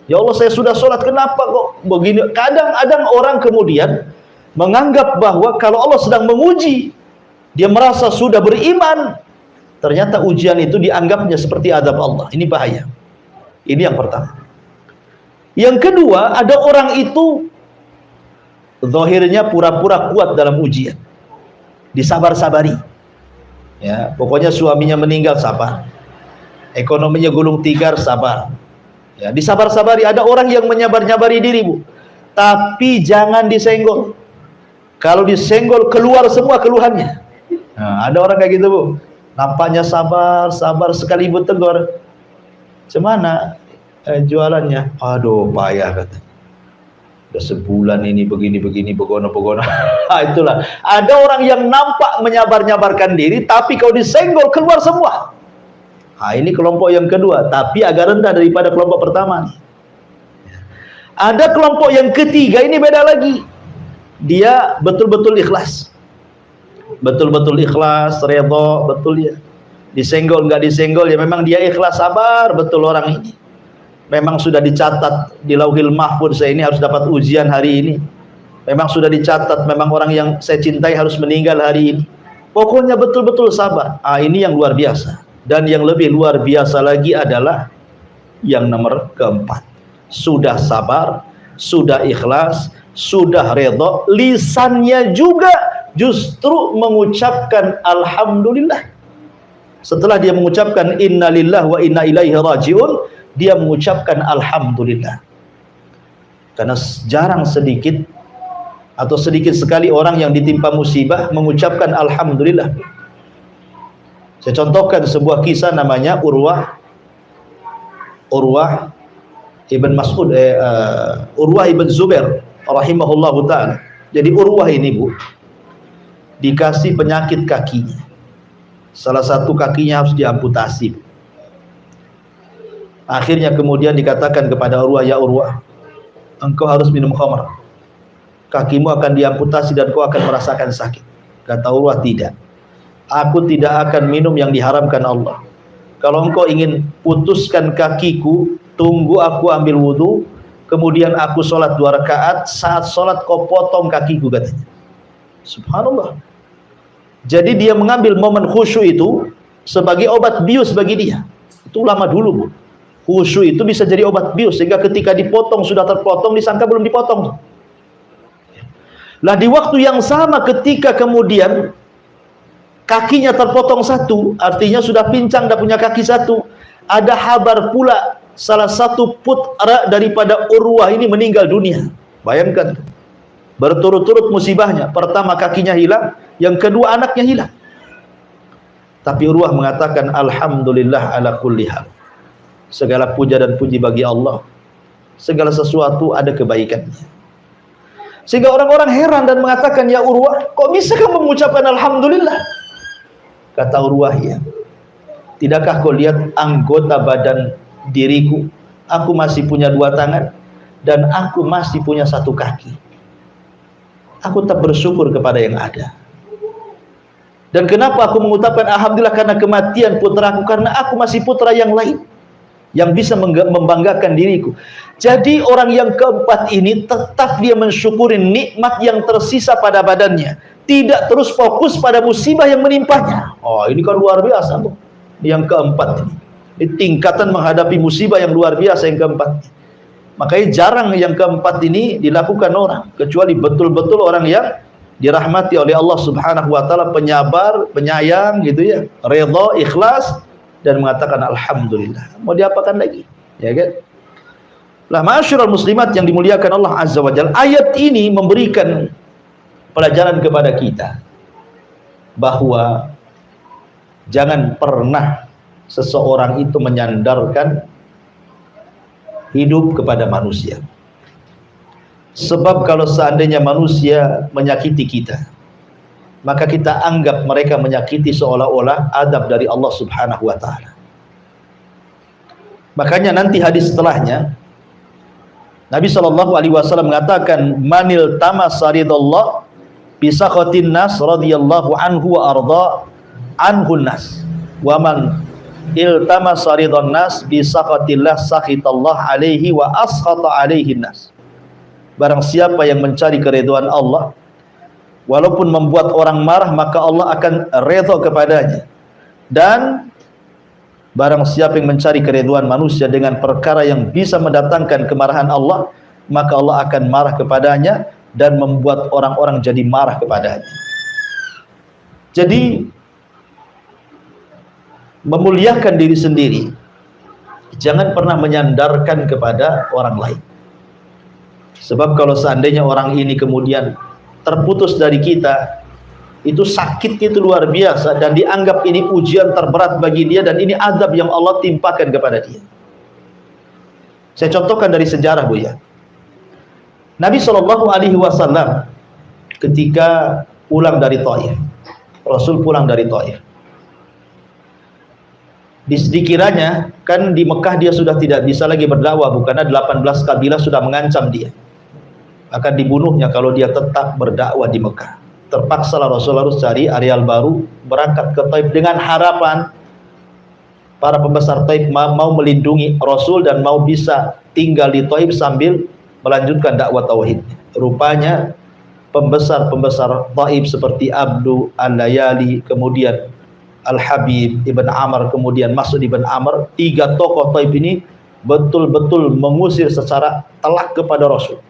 Ya Allah, saya sudah sholat, kenapa kok begini? Kadang-kadang orang kemudian menganggap bahwa kalau Allah sedang menguji, dia merasa sudah beriman, ternyata ujian itu dianggapnya seperti adab Allah. Ini bahaya. Ini yang pertama. Yang kedua, ada orang itu zahirnya pura-pura kuat dalam ujian, disabar-sabari. Ya, pokoknya suaminya meninggal sabar, ekonominya gulung tikar sabar. Ya, disabar-sabari. Ada orang yang menyabar-nyabari diri Bu, tapi jangan disenggol. Kalau disenggol keluar semua keluhannya. Nah, ada orang kayak gitu Bu, nampaknya sabar sekali Ibu tegur, "Cemana jualannya?" "Aduh payah," katanya. sebulan ini begini begono. Itulah ada orang yang nampak menyabar-nyabarkan diri, tapi kalau disenggol keluar semua. Ini kelompok yang kedua, tapi agak rendah daripada kelompok pertama. Ada kelompok yang ketiga, ini beda lagi. Dia betul-betul ikhlas, redha, betul ya. Disenggol nggak disenggol ya memang dia ikhlas, sabar betul orang ini. Memang sudah dicatat di Lauhil Mahfuz, saya ini harus dapat ujian hari ini. Memang sudah dicatat, memang orang yang saya cintai harus meninggal hari ini. Pokoknya betul-betul sabar. Ini yang luar biasa. Dan yang lebih luar biasa lagi adalah yang nomor keempat. Sudah sabar, sudah ikhlas, sudah redha, lisannya juga justru mengucapkan alhamdulillah. Setelah dia mengucapkan innalillahi wa inna ilaihi rajiun, dia mengucapkan alhamdulillah. Karena jarang sedikit atau sedikit sekali orang yang ditimpa musibah mengucapkan alhamdulillah. Saya contohkan sebuah kisah namanya Urwah ibn Mas'ud, Urwah ibn Zubair rahimahullahu ta'ala. Jadi Urwah ini Bu dikasih penyakit kakinya, salah satu kakinya harus diamputasi. Akhirnya kemudian dikatakan kepada Urwah, ya Urwah, engkau harus minum khamar, kakimu akan diamputasi dan kau akan merasakan sakit. Kata Urwah, tidak, aku tidak akan minum yang diharamkan Allah. Kalau engkau ingin putuskan kakiku, tunggu aku ambil wudhu, kemudian aku sholat 2 rakaat, saat sholat kau potong kakiku, katanya. Subhanallah. Jadi dia mengambil momen khusyuk itu sebagai obat bius bagi dia. Itu ulama dulu Bu. Khusyuk itu bisa jadi obat bius, sehingga ketika dipotong sudah terpotong, disangka belum dipotong. Lah di waktu yang sama ketika kemudian kakinya terpotong satu, artinya sudah pincang dan punya kaki satu, ada kabar pula salah satu putra daripada Urwah ini meninggal dunia. Bayangkan, berturut-turut musibahnya. Pertama kakinya hilang, yang kedua anaknya hilang. Tapi Urwah mengatakan alhamdulillah ala kulli hal. Segala puja dan puji bagi Allah. Segala sesuatu ada kebaikannya. Sehingga orang-orang heran dan mengatakan, ya Urwah, kok bisa kamu mengucapkan alhamdulillah? Kata Urwah, ya, tidakkah kau lihat anggota badan diriku? Aku masih punya 2 tangan dan aku masih punya 1 kaki. Aku tak bersyukur kepada yang ada. Dan kenapa aku mengucapkan alhamdulillah? Karena kematian putraku, karena aku masih putra yang lain yang bisa membanggakan diriku. Jadi orang yang keempat ini tetap dia mensyukuri nikmat yang tersisa pada badannya, tidak terus fokus pada musibah yang menimpanya. Ini kan luar biasa Bu. Yang keempat ini tingkatan menghadapi musibah yang luar biasa yang keempat. Makanya jarang yang keempat ini dilakukan orang, kecuali betul-betul orang yang dirahmati oleh Allah Subhanahu wa taala, penyabar, penyayang gitu ya, redha, ikhlas, dan mengatakan alhamdulillah. Mau diapakan lagi? Ya kan? Lah ma'asyiral muslimat yang dimuliakan Allah Azza wa Jalla, ayat ini memberikan pelajaran kepada kita bahwa jangan pernah seseorang itu menyandarkan hidup kepada manusia. Sebab kalau seandainya manusia menyakiti kita, maka kita anggap mereka menyakiti seolah-olah adab dari Allah Subhanahu wa ta'ala. Makanya nanti hadis setelahnya Nabi SAW mengatakan, manil tamasa ridallah bisakhatin nas radhiyallahu anhu wa arda anhu nas, wa man iltamasa ridhan nas bisakhatillah sakhitallah alaihi wa askhata alaihi nas. Barang siapa yang mencari keridhaan Allah, walaupun membuat orang marah, maka Allah akan redha kepadanya. Dan barang siapa yang mencari keridhaan manusia dengan perkara yang bisa mendatangkan kemarahan Allah, maka Allah akan marah kepadanya dan membuat orang-orang jadi marah kepadanya. Jadi memuliakan diri sendiri, jangan pernah menyandarkan kepada orang lain. Sebab kalau seandainya orang ini kemudian terputus dari kita, itu sakitnya itu luar biasa, dan dianggap ini ujian terberat bagi dia, dan ini azab yang Allah timpakan kepada dia. Saya contohkan dari sejarah Bu ya. Nabi Shallallahu Alaihi Wasallam ketika pulang dari Taif, Rasul pulang dari Taif. Dikiranya kan di Mekah dia sudah tidak bisa lagi berdakwah, karena 18 kabilah sudah mengancam dia akan dibunuhnya kalau dia tetap berdakwah di Mekah. Terpaksalah Rasul harus cari areal baru, berangkat ke Taif dengan harapan para pembesar Taif mau melindungi Rasul dan mau bisa tinggal di Taif sambil melanjutkan dakwah tauhid. Rupanya pembesar-pembesar Taif seperti Abdu Al-Layali, kemudian Al-Habib Ibn Amr, kemudian Mas'ud Ibn Amr, 3 tokoh Taif ini betul-betul mengusir secara telak kepada Rasul.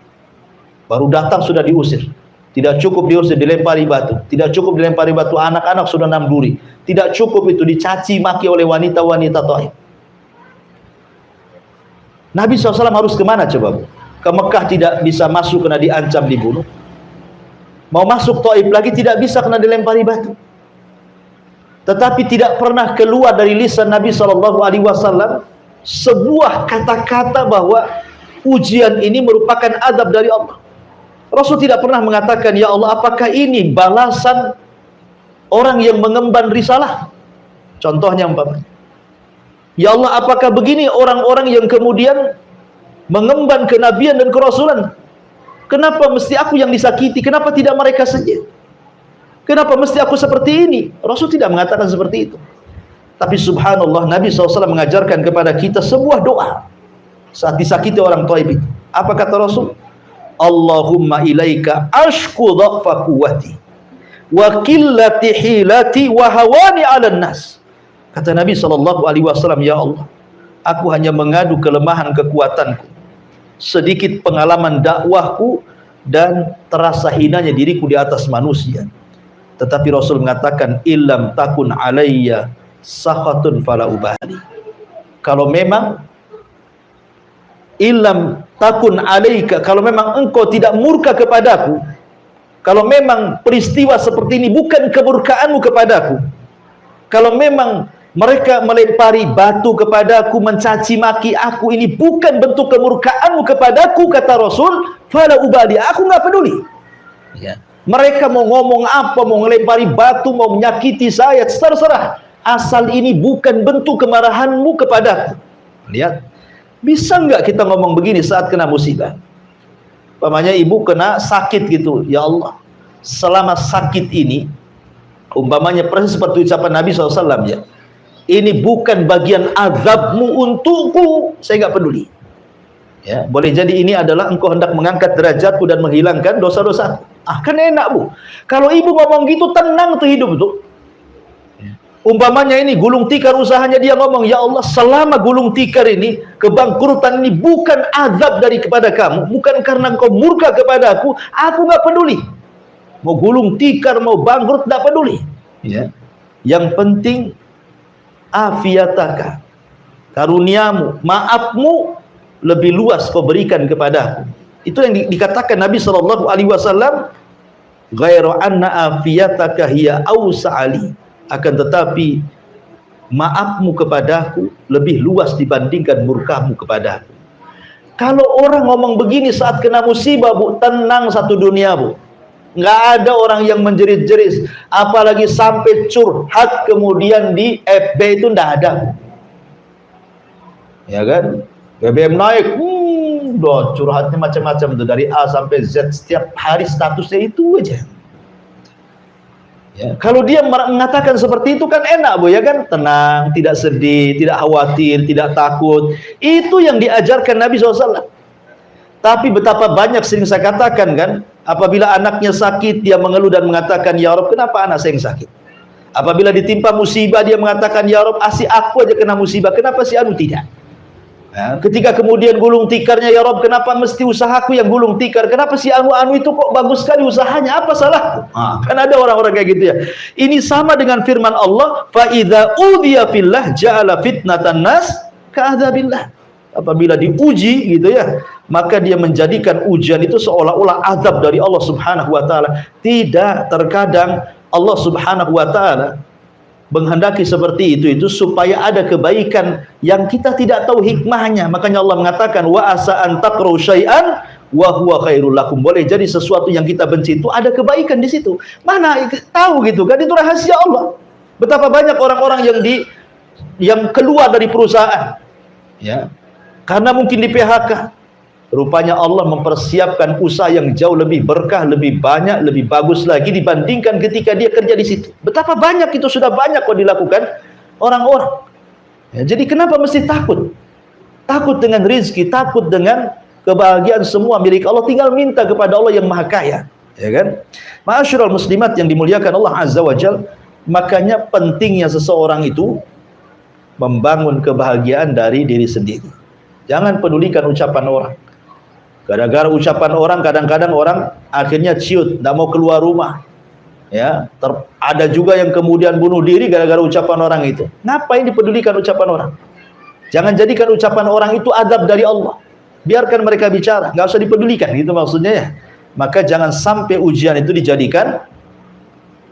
Baru datang sudah diusir. Tidak cukup diusir, dilempari batu. Tidak cukup dilempari batu, anak-anak sudah 6 duri. Tidak cukup itu, dicaci maki oleh wanita-wanita Taif. Nabi SAW harus kemana coba? Ke Mekah tidak bisa masuk karena diancam dibunuh. Mau masuk Taif lagi tidak bisa karena dilempari batu. Tetapi tidak pernah keluar dari lisan Nabi SAW sebuah kata-kata bahwa ujian ini merupakan adab dari Allah. Rasul tidak pernah mengatakan, ya Allah, apakah ini balasan orang yang mengemban risalah? Contohnya umpamanya, ya Allah, apakah begini orang-orang yang kemudian mengemban kenabian dan kerasulan? Kenapa mesti aku yang disakiti? Kenapa tidak mereka saja? Kenapa mesti aku seperti ini? Rasul tidak mengatakan seperti itu. Tapi subhanallah, Nabi SAW mengajarkan kepada kita sebuah doa saat disakiti orang Taif. Apa kata Rasul? Allahumma ilaika ashku dha'fa quwwati wa qillati hilati wa hawani 'alan nas. Kata Nabi SAW, ya Allah, aku hanya mengadu kelemahan kekuatanku, sedikit pengalaman dakwahku, dan terasa hinanya diriku di atas manusia. Tetapi Rasul mengatakan, illam takun alayya sakhatun fala ubali. Kalau memang illam takun alaika, kalau memang engkau tidak murka kepadaku, kalau memang peristiwa seperti ini bukan kemurkaanmu kepadaku, kalau memang mereka melempari batu kepadaku, mencaci maki aku, ini bukan bentuk kemurkaanmu kepadaku, kata Rasul, fala ubali, aku nggak peduli. Ya. Mereka mau ngomong apa, mau melempari batu, mau menyakiti saya, terserah. Asal ini bukan bentuk kemarahanmu kepadaku. Lihat, bisa nggak kita ngomong begini saat kena musibah? Umpamanya ibu kena sakit gitu, ya Allah, selama sakit ini, umpamanya persis seperti ucapan Nabi SAW, ya, ini bukan bagian azabmu untukku, saya nggak peduli. Ya, boleh jadi ini adalah engkau hendak mengangkat derajatku dan menghilangkan dosa-dosaku. Kan enak bu. Kalau ibu ngomong gitu tenang tuh hidup tuh. Umpamanya ini gulung tikar usahanya, dia ngomong, ya Allah, selama gulung tikar ini, kebangkrutan ini bukan azab dari kepada kamu, bukan karena engkau murka kepada aku nggak peduli. Mau gulung tikar, mau bangkrut, nggak peduli. Ya. Yang penting afiataka, karuniamu, maafmu lebih luas kau berikan kepada aku. Itu yang dikatakan Nabi SAW, ghairu anna afiyataka hiya awsa'ali, akan tetapi maafmu kepadaku lebih luas dibandingkan murkamu kepadaku. Kalau orang ngomong begini saat kena musibah, bu, tenang satu dunia, bu. Nggak ada orang yang menjerit-jerit, apalagi sampai curhat kemudian di FB, itu nggak ada, bu. Ya kan? BBM naik, doh, curhatnya macam-macam tuh, dari A sampai Z, setiap hari statusnya itu aja. Ya, kalau dia mengatakan seperti itu kan enak, bu, ya kan, tenang, tidak sedih, tidak khawatir, tidak takut. Itu yang diajarkan Nabi SAW. Tapi betapa banyak sering saya katakan kan, apabila anaknya sakit, dia mengeluh dan mengatakan, ya Rob, kenapa anak saya yang sakit? Apabila ditimpa musibah, dia mengatakan, ya Rob, asih aku aja kena musibah, kenapa si anu tidak? Ya, ketika kemudian gulung tikarnya, ya Rob, kenapa mesti usahaku yang gulung tikar? Kenapa si anu-anu itu kok bagus sekali usahanya? Apa salahku? Kan ada orang-orang kayak gitu ya. Ini sama dengan firman Allah, fa idza udhiya fillah ja'ala fitnatan nas ka'adzabillah. Apabila diuji gitu ya, maka dia menjadikan ujian itu seolah-olah azab dari Allah Subhanahu wa taala. Tidak, terkadang Allah Subhanahu wa taala menghendaki seperti itu supaya ada kebaikan yang kita tidak tahu hikmahnya. Makanya Allah mengatakan, wa asa an taqru syai'an wa huwa khairul lakum. Boleh jadi sesuatu yang kita benci itu ada kebaikan di situ. Mana tahu gitu kan, itu rahasia Allah. Betapa banyak orang-orang yang keluar dari perusahaan ya karena mungkin di PHK. Rupanya Allah mempersiapkan usaha yang jauh lebih berkah, lebih banyak, lebih bagus lagi dibandingkan ketika dia kerja di situ. Betapa banyak itu, sudah banyak kok dilakukan orang-orang. Ya, jadi kenapa mesti takut? Takut dengan rizki, takut dengan kebahagiaan, semua milik Allah. Tinggal minta kepada Allah yang Maha Kaya, ya kan? Ma'asyiral muslimat yang dimuliakan Allah Azza wa Jalla, makanya pentingnya seseorang itu membangun kebahagiaan dari diri sendiri. Jangan pedulikan ucapan orang. Gara-gara ucapan orang, kadang-kadang orang akhirnya ciut, tidak mau keluar rumah. Ya, ada juga yang kemudian bunuh diri gara-gara ucapan orang itu. Ngapain dipedulikan ucapan orang? Jangan jadikan ucapan orang itu adab dari Allah. Biarkan mereka bicara, nggak usah dipedulikan, gitu maksudnya ya. Maka jangan sampai ujian itu dijadikan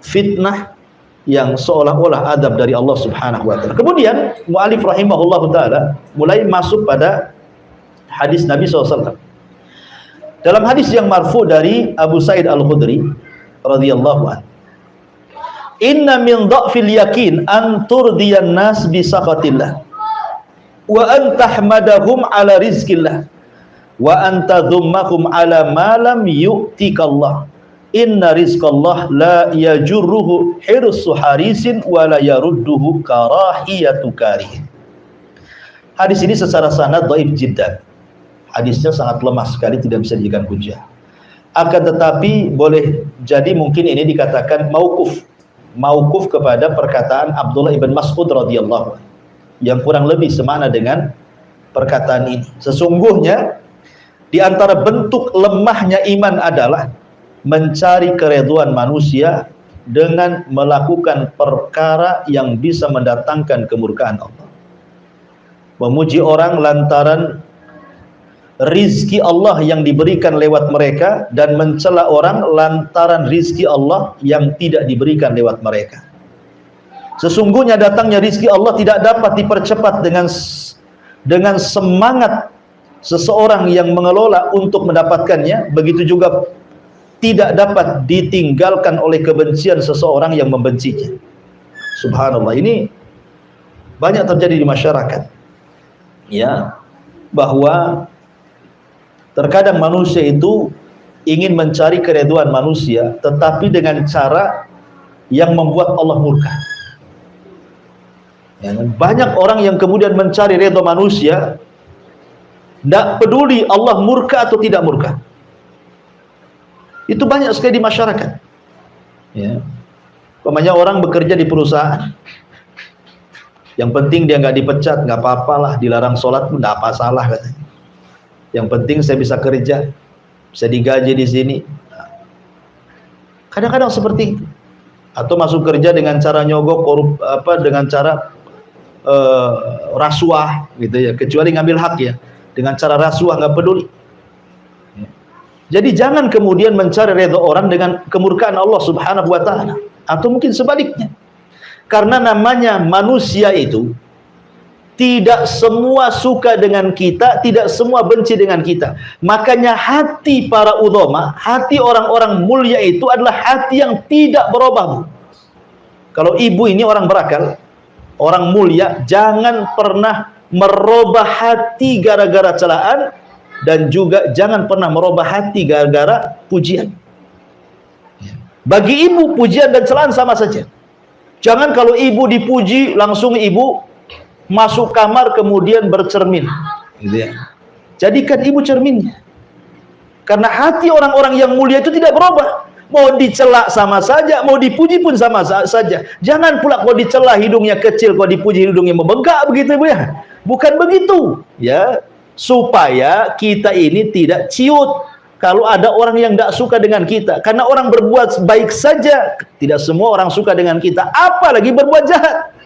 fitnah yang seolah-olah adab dari Allah Subhanahu wa taala. Kemudian mu'alif rahimahullahu taala mulai masuk pada hadis Nabi SAW. Dalam hadis yang marfu dari Abu Sa'id Al-Khudri radhiyallahu anhu, inna min dha'fil yakin an turdiyan nas bi saqatillah wa an tahmadahum ala rizqillah wa an tadhummahum ala ma lam yu'tikallah. Inna rizqallah la yajurruhu hirsu harisin wa la yarudduhu karahiyatu karihin. Hadis ini secara sanad dhaif jiddan. Hadisnya sangat lemah sekali, tidak bisa dijadikan hujah. Akan tetapi boleh jadi mungkin ini dikatakan mauquf kepada perkataan Abdullah ibn Mas'ud radhiyallahu anhu, yang kurang lebih semakna dengan perkataan ini. Sesungguhnya di antara bentuk lemahnya iman adalah mencari keridhaan manusia dengan melakukan perkara yang bisa mendatangkan kemurkaan Allah. Memuji orang lantaran rizki Allah yang diberikan lewat mereka, dan mencela orang lantaran rizki Allah yang tidak diberikan lewat mereka. Sesungguhnya datangnya rizki Allah tidak dapat dipercepat dengan semangat seseorang yang mengelola untuk mendapatkannya, begitu juga tidak dapat ditinggalkan oleh kebencian seseorang yang membencinya. Subhanallah, ini banyak terjadi di masyarakat ya, bahwa terkadang manusia itu ingin mencari keridhaan manusia, tetapi dengan cara yang membuat Allah murka. Ya, banyak orang yang kemudian mencari ridha manusia, tidak peduli Allah murka atau tidak murka. Itu banyak sekali di masyarakat. Ya, banyak orang bekerja di perusahaan, yang penting dia nggak dipecat, nggak apa-apalah, dilarang sholat pun nggak apa salah katanya. Yang penting saya bisa kerja, bisa digaji di sini. Kadang-kadang seperti itu. Atau masuk kerja dengan cara nyogok, dengan cara rasuah, gitu ya. Kecuali ngambil hak ya, dengan cara rasuah nggak peduli. Jadi jangan kemudian mencari redha orang dengan kemurkaan Allah Subhanahu wa taala, atau mungkin sebaliknya. Karena namanya manusia itu tidak semua suka dengan kita, tidak semua benci dengan kita. Makanya hati para ulama, hati orang-orang mulia itu adalah hati yang tidak berubah. Kalau ibu ini orang berakal, orang mulia, jangan pernah merubah hati gara-gara celaan, dan juga jangan pernah merubah hati gara-gara pujian. Bagi ibu, pujian dan celaan sama saja. Jangan kalau ibu dipuji langsung ibu masuk kamar kemudian bercermin, gitu ya. Jadikan ibu cerminnya. Karena hati orang-orang yang mulia itu tidak berubah. Mau dicela sama saja, mau dipuji pun sama saja. Jangan pula kalau dicela hidungnya kecil, kalau dipuji hidungnya membengkak, begitu Bu ya. Bukan begitu, ya. Supaya kita ini tidak ciut kalau ada orang yang tidak suka dengan kita. Karena orang berbuat baik saja, tidak semua orang suka dengan kita, apalagi berbuat jahat.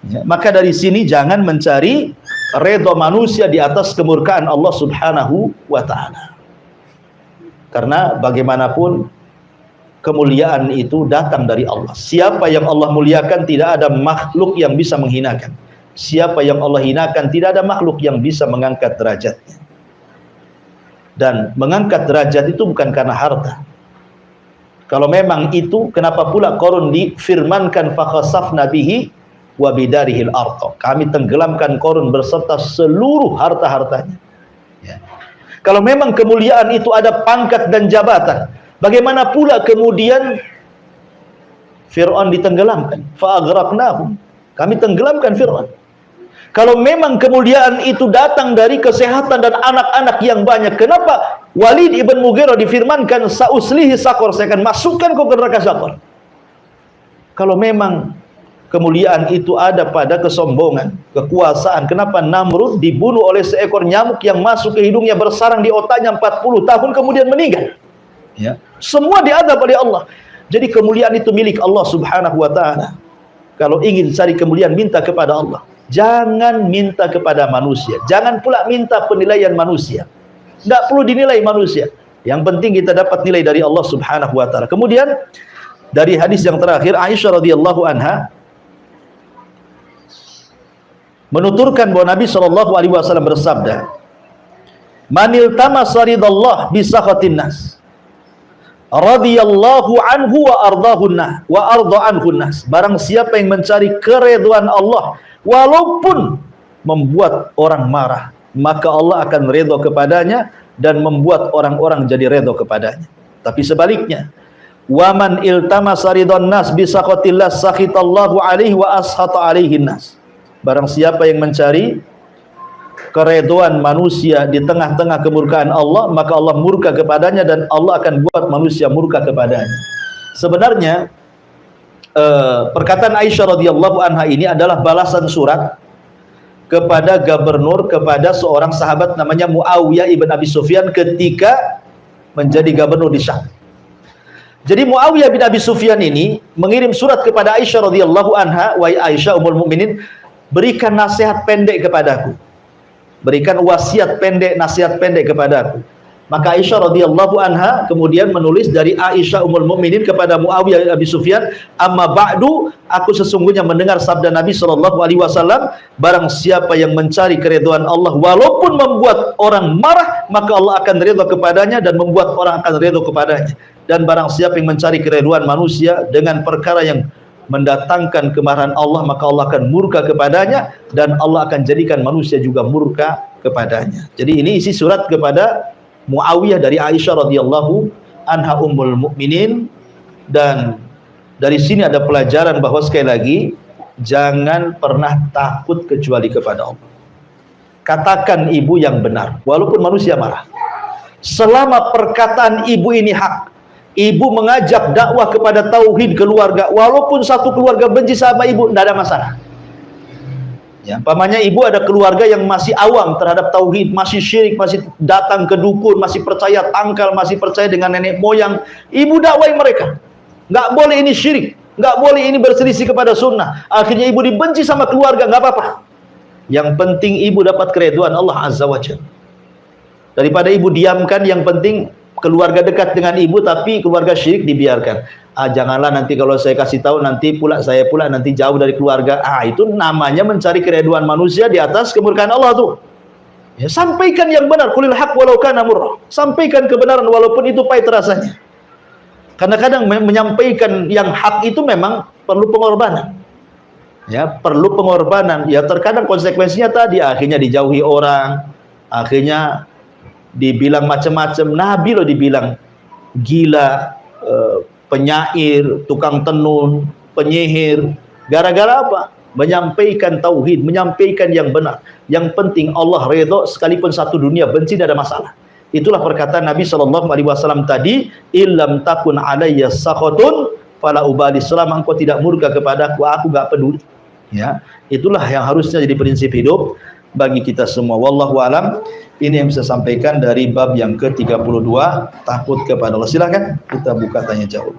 Ya, maka dari sini jangan mencari redha manusia di atas kemurkaan Allah Subhanahu wa taala. Karena bagaimanapun kemuliaan itu datang dari Allah. Siapa yang Allah muliakan, tidak ada makhluk yang bisa menghinakan. Siapa yang Allah hinakan, tidak ada makhluk yang bisa mengangkat derajatnya. Dan mengangkat derajat itu bukan karena harta. Kalau memang itu, kenapa pula Qarun difirmankan fakhasafna bihi wa bidarihil ardh. Kami tenggelamkan Qarun beserta seluruh harta-hartanya. Ya. Kalau memang kemuliaan itu ada pangkat dan jabatan, bagaimana pula kemudian Fir'aun ditenggelamkan? Fa'aghraqnahum. Kami tenggelamkan Fir'aun. Kalau memang kemuliaan itu datang dari kesehatan dan anak-anak yang banyak, kenapa Walid ibn Mughirah difirmankan sa'uslihi saqar, saya akan masukkan kau ke neraka saqar? Kalau memang kemuliaan itu ada pada kesombongan, kekuasaan, kenapa Namrud dibunuh oleh seekor nyamuk yang masuk ke hidungnya, bersarang di otaknya 40 tahun kemudian meninggal? Ya. Semua diadab oleh Allah. Jadi kemuliaan itu milik Allah Subhanahu wa ta'ala. Kalau ingin cari kemuliaan, minta kepada Allah. Jangan minta kepada manusia. Jangan pula minta penilaian manusia. Tidak perlu dinilai manusia. Yang penting kita dapat nilai dari Allah Subhanahu wa ta'ala. Kemudian dari hadis yang terakhir, Aisyah radhiyallahu anha menuturkan bahwa Nabi SAW bersabda, "Manil tamasa ridallah bisakhatin nas, radhiyallahu anhu wa ardahun nas wa arda anhun nas." Barang siapa yang mencari keridhaan Allah walaupun membuat orang marah, maka Allah akan redha kepadanya dan membuat orang-orang jadi redha kepadanya. Tapi sebaliknya, waman iltamasa ridwan nas bisaqatillah sakhitallahu alaihi wa ashata alaihin nas. Barang siapa yang mencari keridhaan manusia di tengah-tengah kemurkaan Allah, maka Allah murka kepadanya dan Allah akan buat manusia murka kepadanya. Sebenarnya perkataan Aisyah radhiyallahu anha ini adalah balasan surat kepada gubernur, kepada seorang sahabat namanya Muawiyah ibn Abi Sufyan ketika menjadi gubernur di Syam. Jadi Muawiyah bin Abi Sufyan ini mengirim surat kepada Aisyah radhiyallahu anha, "Wahai Aisyah ummul mukminin, berikan nasihat pendek kepadaku. Berikan wasiat pendek, nasihat pendek kepadaku." Maka Aisyah radhiyallahu anha kemudian menulis dari Aisyah ummul mukminin kepada Muawiyah bin Abi Sufyan, "Amma ba'du, aku sesungguhnya mendengar sabda Nabi sallallahu alaihi wasallam, barang siapa yang mencari keridhaan Allah walaupun membuat orang marah, maka Allah akan ridha kepadanya dan membuat orang akan ridha kepadanya. Dan barang siapa yang mencari keridhaan manusia dengan perkara yang mendatangkan kemarahan Allah, maka Allah akan murka kepadanya dan Allah akan jadikan manusia juga murka kepadanya." Jadi ini isi surat kepada Muawiyah dari Aisyah radhiyallahu anha ummul mukminin. Dan dari sini ada pelajaran bahwa sekali lagi jangan pernah takut kecuali kepada Allah. Katakan ibu yang benar walaupun manusia marah. Selama perkataan ibu ini hak, ibu mengajak dakwah kepada tauhid keluarga, walaupun satu keluarga benci sama ibu, tidak ada masalah. Ya, umpamanya ibu ada keluarga yang masih awam terhadap tauhid, masih syirik, masih datang ke dukun, masih percaya tangkal, masih percaya dengan nenek moyang, ibu dakwai mereka. Nggak boleh ini syirik, nggak boleh ini berselisih kepada sunnah. Akhirnya ibu dibenci sama keluarga, nggak apa-apa. Yang penting ibu dapat keridhaan Allah Azza wa Jalla. Daripada ibu diamkan, yang penting keluarga dekat dengan ibu tapi keluarga syirik dibiarkan. Janganlah nanti kalau saya kasih tahu nanti saya pula nanti jauh dari keluarga. Itu namanya mencari keridhaan manusia di atas kemurkaan Allah tuh. Ya, sampaikan yang benar, qulil haq walau kana murra. Sampaikan kebenaran walaupun itu pahit rasanya. Karena kadang menyampaikan yang hak itu memang perlu pengorbanan. Ya, perlu pengorbanan. Ya, terkadang konsekuensinya tadi akhirnya dijauhi orang, akhirnya dibilang macam-macam. Nabi loh dibilang gila, penyair, tukang tenun, penyihir. Gara-gara apa? Menyampaikan tauhid, menyampaikan yang benar. Yang penting Allah redha, sekalipun satu dunia benci, tidak ada masalah. Itulah perkataan Nabi SAW tadi, "Illam takun alayya sakhatun fala ubali." Selama engkau tidak murka kepadaku, aku gak peduli. Ya, itulah yang harusnya jadi prinsip hidup bagi kita semua. Wallahu alam. Ini yang bisa sampaikan dari bab yang ke-32, takut kepada Allah. Silakan kita buka tanya jawab.